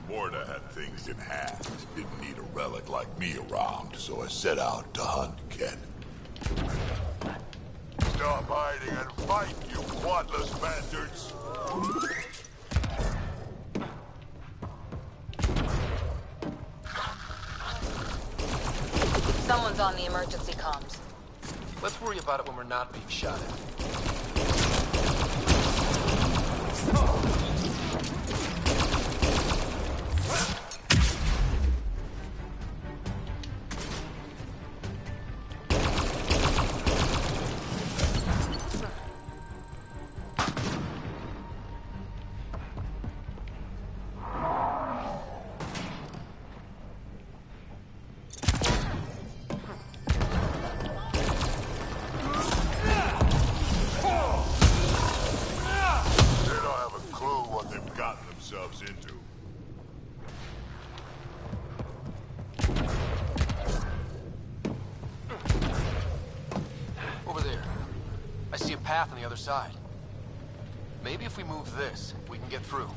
Morta had things in hand. Didn't need a relic like me around, so I set out to hunt Ken. Stop hiding and fight, you quadless bastards! Someone's on the emergency comms. Let's worry about it when we're not being shot at. themselves into. Over there. I see a path on the other side. Maybe if we move this, we can get through.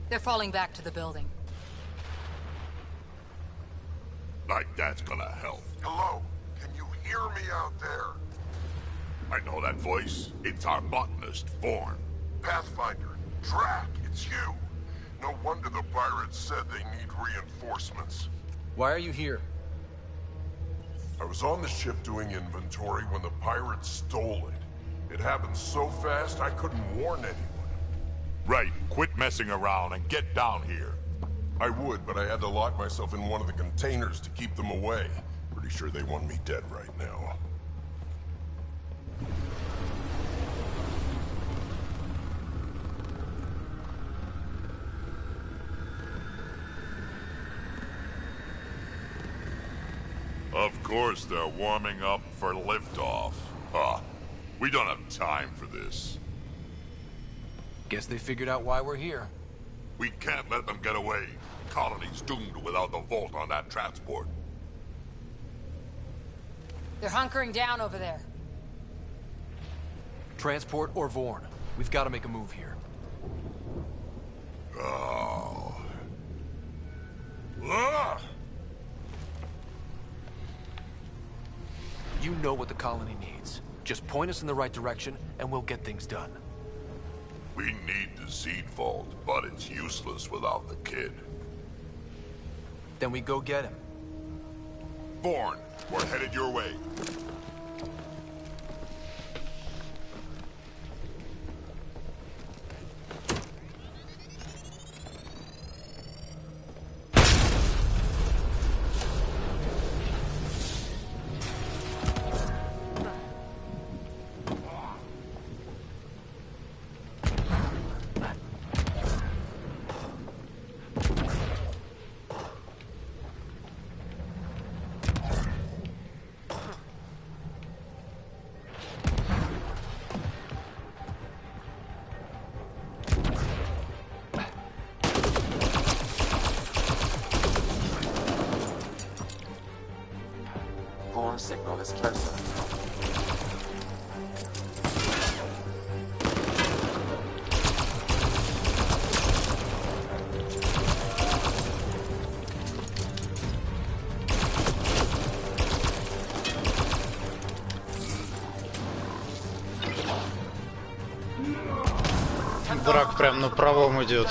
They're falling back to the building. Like that's gonna help. Hello? Can you hear me out there? I know that voice. It's our botanist, Vorn. Pathfinder, Drac, it's you. No wonder the pirates said they need reinforcements. Why are you here? I was on the ship doing inventory when the pirates stole it. It happened so fast I couldn't warn anyone. Right, quit messing around and get down here. I would, but I had to lock myself in one of the containers to keep them away. Pretty sure they want me dead right now. Of course they're warming up for liftoff. Huh. We don't have time for this. Guess they figured out why we're here. We can't let them get away. The colony's doomed without the vault on that transport. They're hunkering down over there. Transport or Vorn. We've got to make a move here. Oh. Ah! You know what the colony needs. Just point us in the right direction, and we'll get things done. We need the seed vault, but it's useless without the kid. Then we go get him. Vorn, we're headed your way. Vorn's signal is closer. Брак прям на правом идет.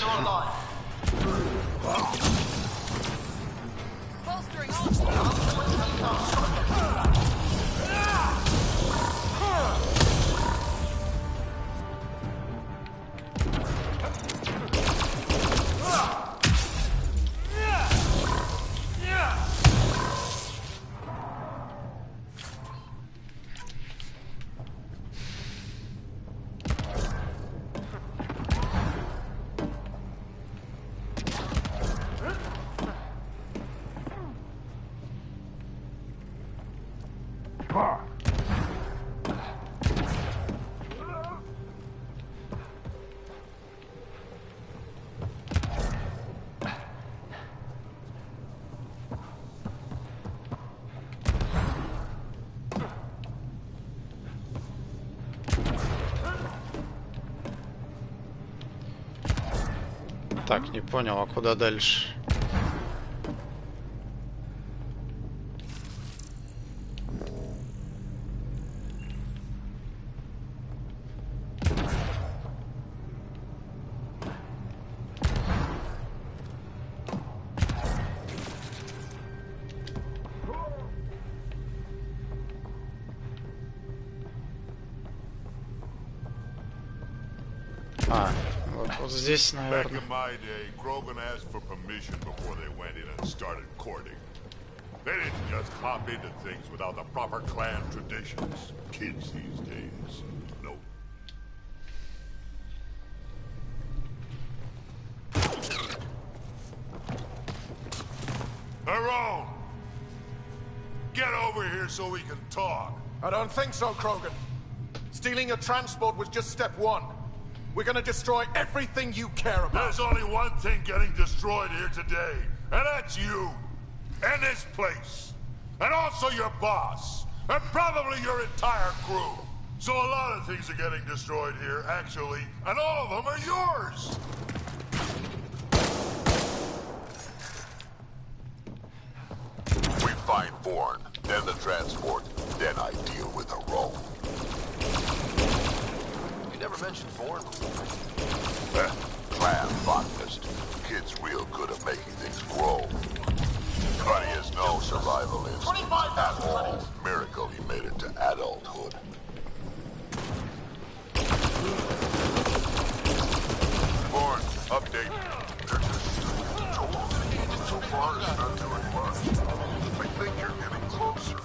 Так, не понял, а куда дальше? Вот здесь, наверное. Back in my day, Grogan asked for permission before they went in and started courting. They didn't just hop into things without the proper clan traditions. Kids these days. Nope. Tyrone! Get over here so we can talk. I don't think so, Krogan. Stealing a transport was just step one. We're gonna destroy everything you care about. There's only one thing getting destroyed here today, and that's you. And this place. And also your boss. And probably your entire crew. So a lot of things are getting destroyed here, actually, and all of them are yours. We find Vorn, then the transport, then I deal with the Rome. Never mentioned Vorn before. Clan botanist. Kid's real good at making things grow. But he has no survival instinct at all. Miracle he made it to adulthood. Vorn, update. They're just so far it's not doing much. I think you're getting closer.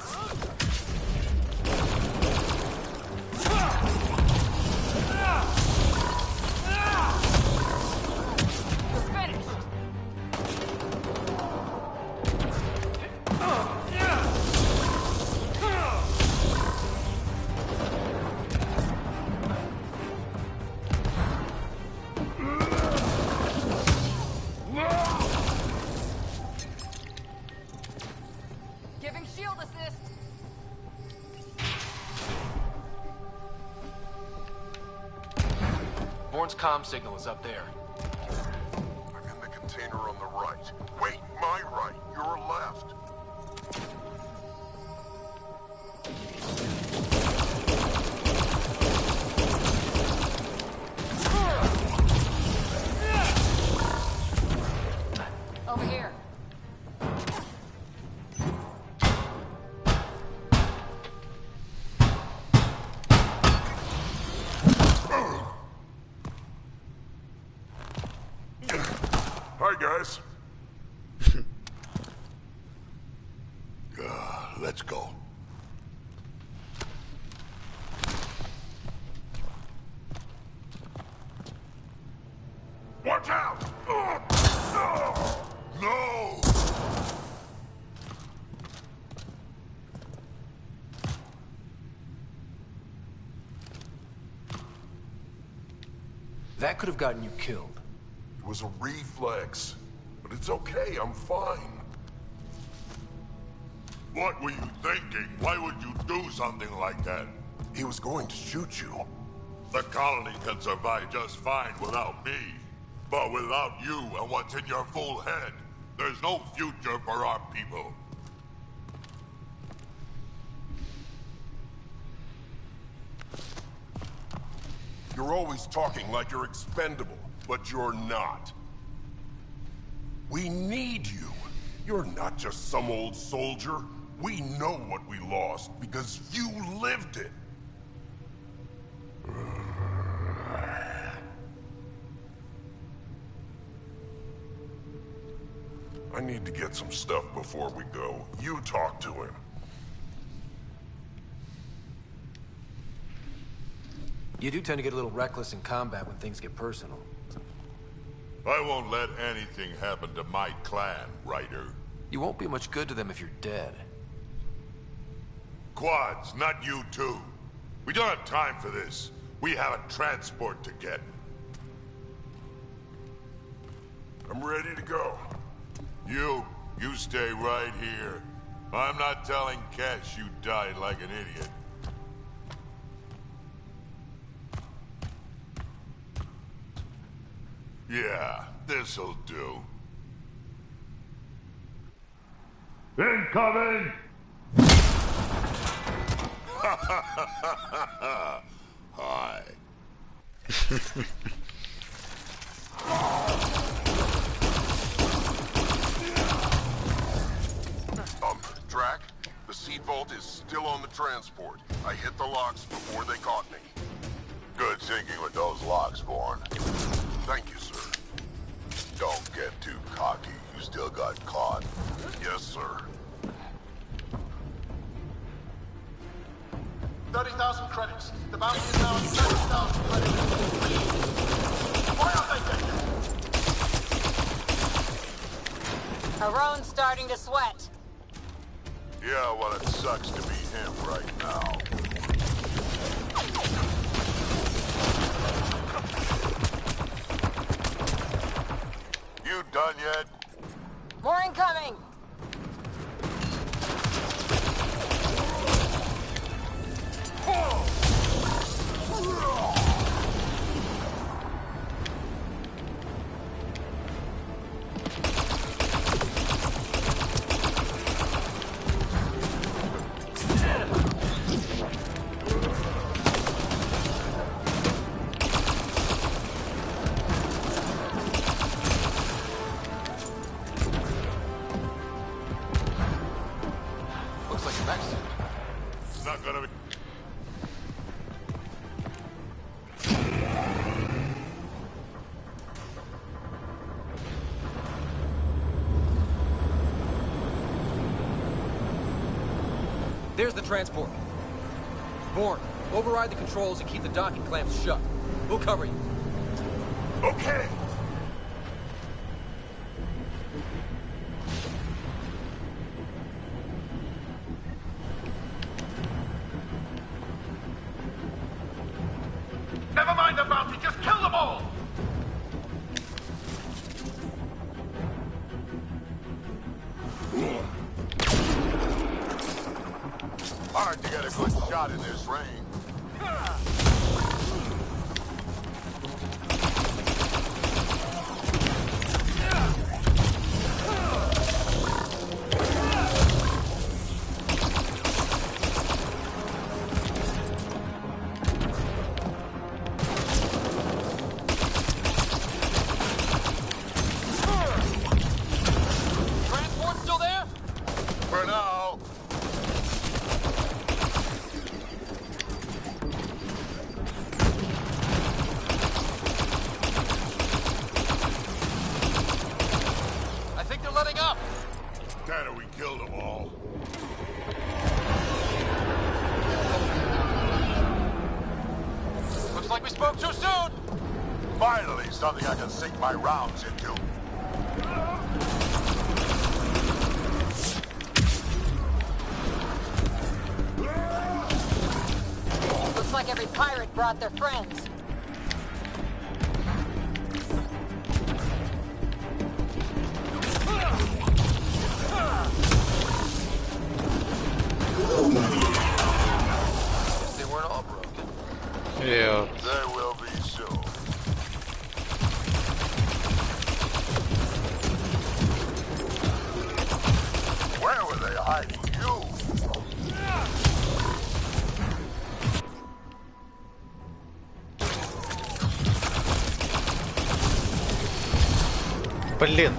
Gorn's comm signal is up there. I'm in the container on the right. Wait, my right. Your left. Over here. Hi, guys. Let's go. Watch out! No! That could have gotten you killed. It was a reflex. But it's okay, I'm fine. What were you thinking? Why would you do something like that? He was going to shoot you. The colony can survive just fine without me. But without you and what's in your full head, there's no future for our people. You're always talking like you're expendable, but you're not. We need you. You're not just some old soldier. We know what we lost because you lived it. I need to get some stuff before we go. You talk to him. You do tend to get a little reckless in combat when things get personal. I won't let anything happen to my clan, Ryder. You won't be much good to them if you're dead. Quads, not you too. We don't have time for this. We have a transport to get. I'm ready to go. You stay right here. I'm not telling Cash you died like an idiot. Yeah, this'll do. Incoming! Hi. Drac, the seed vault is still on the transport. I hit the locks before they caught me. Good thinking with those locks, Gorn. Thank you, sir. Don't get too cocky. You still got caught. Yes, sir. 30,000 credits. The bounty is now at 30,000 credits. Why aren't they dead? Haron's starting to sweat. Yeah, well, it sucks to be him right now. You done yet? More incoming! There's the transport. Bourne, override the controls and keep the docking clamps shut. We'll cover you. Okay. Never mind the bounty, just kill them all! Hard to get a good shot in this rain. we spoke too soon! Finally, something I can sink my rounds into. Looks like every pirate brought their friends. Guess they weren't all broken. Yeah. They will be soon. Where were they hiding you? Блин.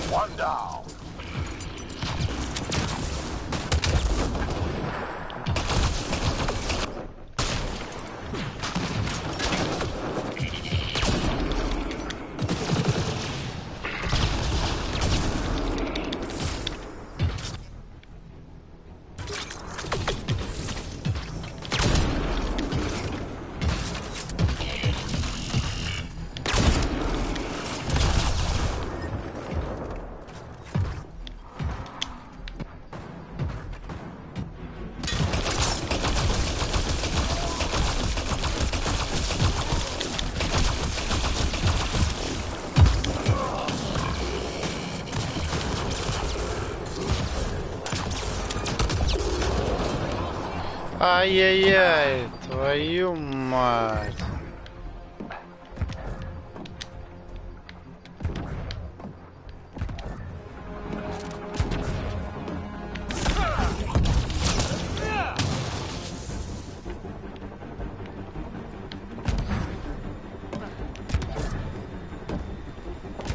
One down. Ай-яй-яй, твою мать.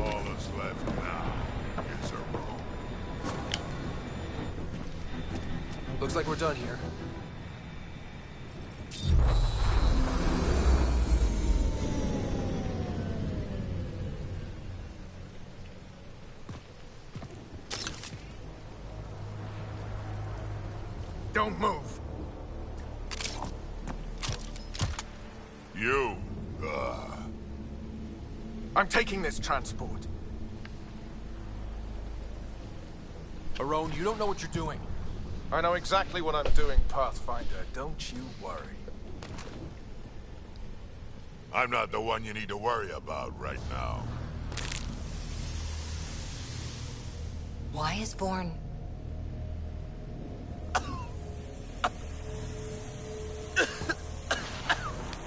All that's left now is a room. Looks like we're done here. Don't move. You, I'm taking this transport. Arone, you don't know what you're doing. I know exactly what I'm doing, Pathfinder. Don't you worry. I'm not the one you need to worry about right now. Why is Vorn...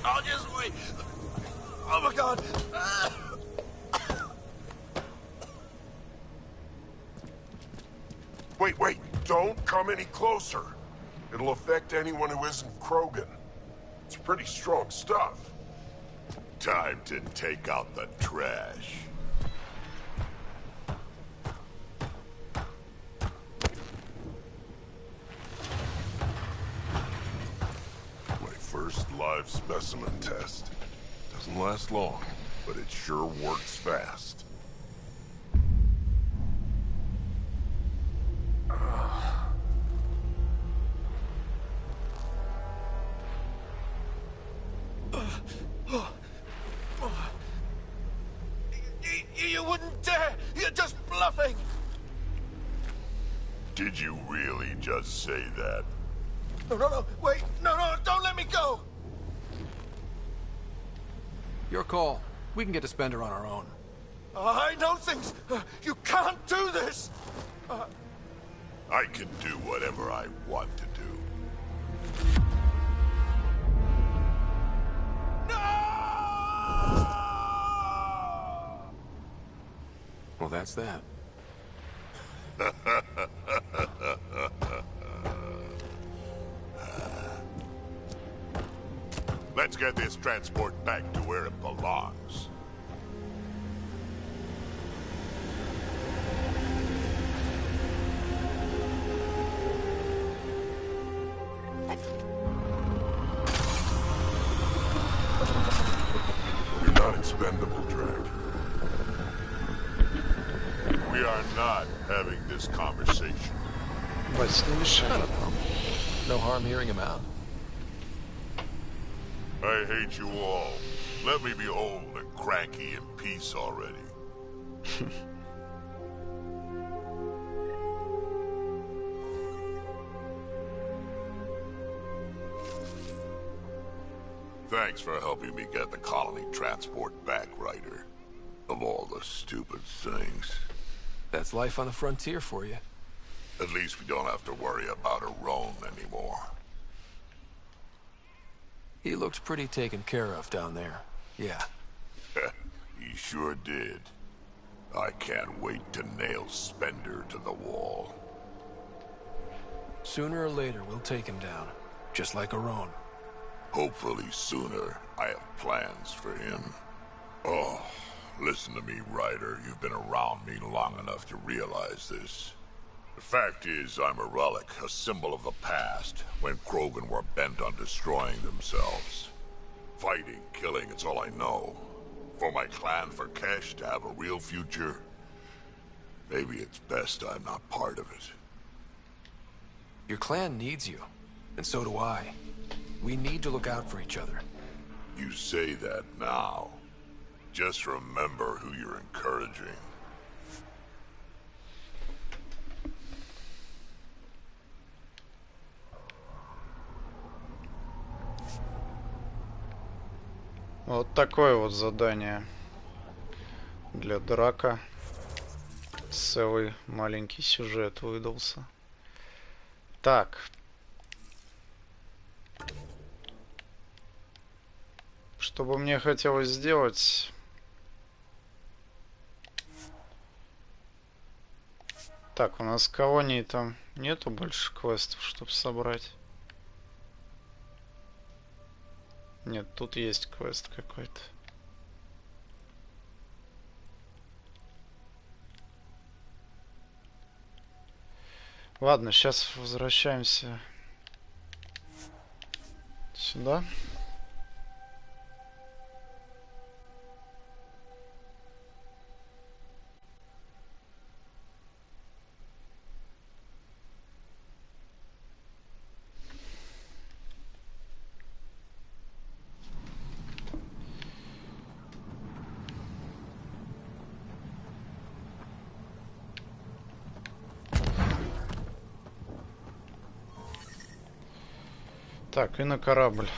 I'll just wait. Oh my god. Wait, don't come any closer. It'll affect anyone who isn't Krogan. It's pretty strong stuff. Time to take out the trash. My first live specimen test. Doesn't last long, but it sure works fast. You wouldn't dare! You're just bluffing! Did you really just say that? No, wait! No, don't let me go! Your call. We can get to Spender on our own. I know things! You can't do this! I can do whatever I want to do. Well, that's that. Let's get this transport back to where it belongs. You're not expendable, Drake. We are not having this conversation. No harm hearing him out. I hate you all. Let me be old and cranky in peace already. Thanks for helping me get the colony transport back, Ryder. Of all the stupid things. That's life on the frontier for you. At least we don't have to worry about a Rome anymore. He looked pretty taken care of down there. Yeah. He sure did. I can't wait to nail Spender to the wall. Sooner or later, we'll take him down. Just like Aron. Hopefully sooner. I have plans for him. Oh, listen to me, Ryder. You've been around me long enough to realize this. The fact is, I'm a relic, a symbol of the past, when Krogan were bent on destroying themselves. Fighting, killing, it's all I know. For my clan, for Kesh to have a real future, maybe it's best I'm not part of it. Your clan needs you, and so do I. We need to look out for each other. You say that now. Just remember who you're encouraging. Вот такое вот задание для драка. Целый маленький сюжет выдался. Так. Что бы мне хотелось сделать? Так, у нас колонии там нету больше квестов, чтобы собрать. Нет, тут есть квест какой-то. Ладно, сейчас возвращаемся сюда. Так, и на корабль.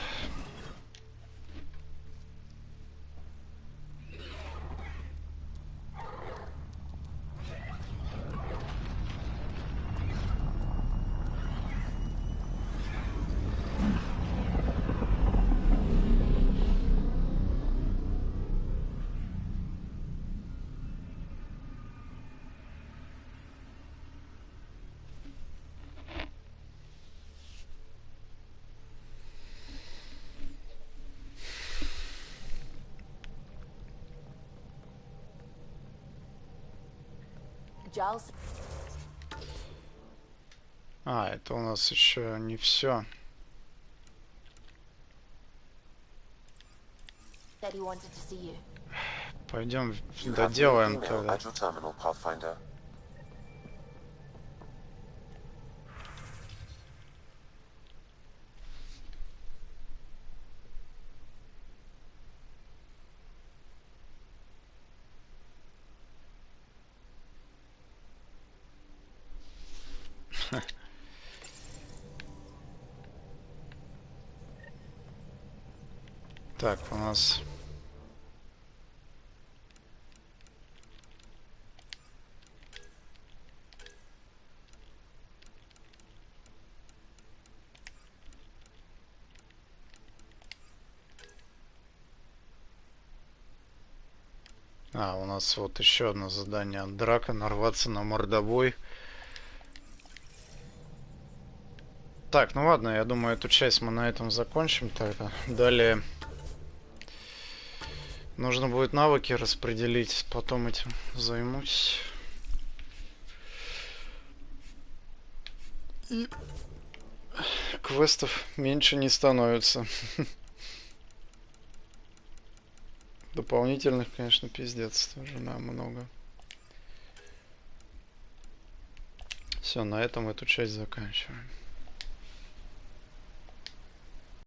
А, это у нас еще не все. Пойдем доделаем тогда. Так, у нас... А, у нас вот еще одно задание от драка. Нарваться на мордобой. Так, ну ладно, я думаю, эту часть мы на этом закончим тогда. Далее нужно будет навыки распределить, потом этим займусь. И квестов меньше не становится. Дополнительных, конечно, пиздец, тоже нам много. Все, на этом эту часть заканчиваем.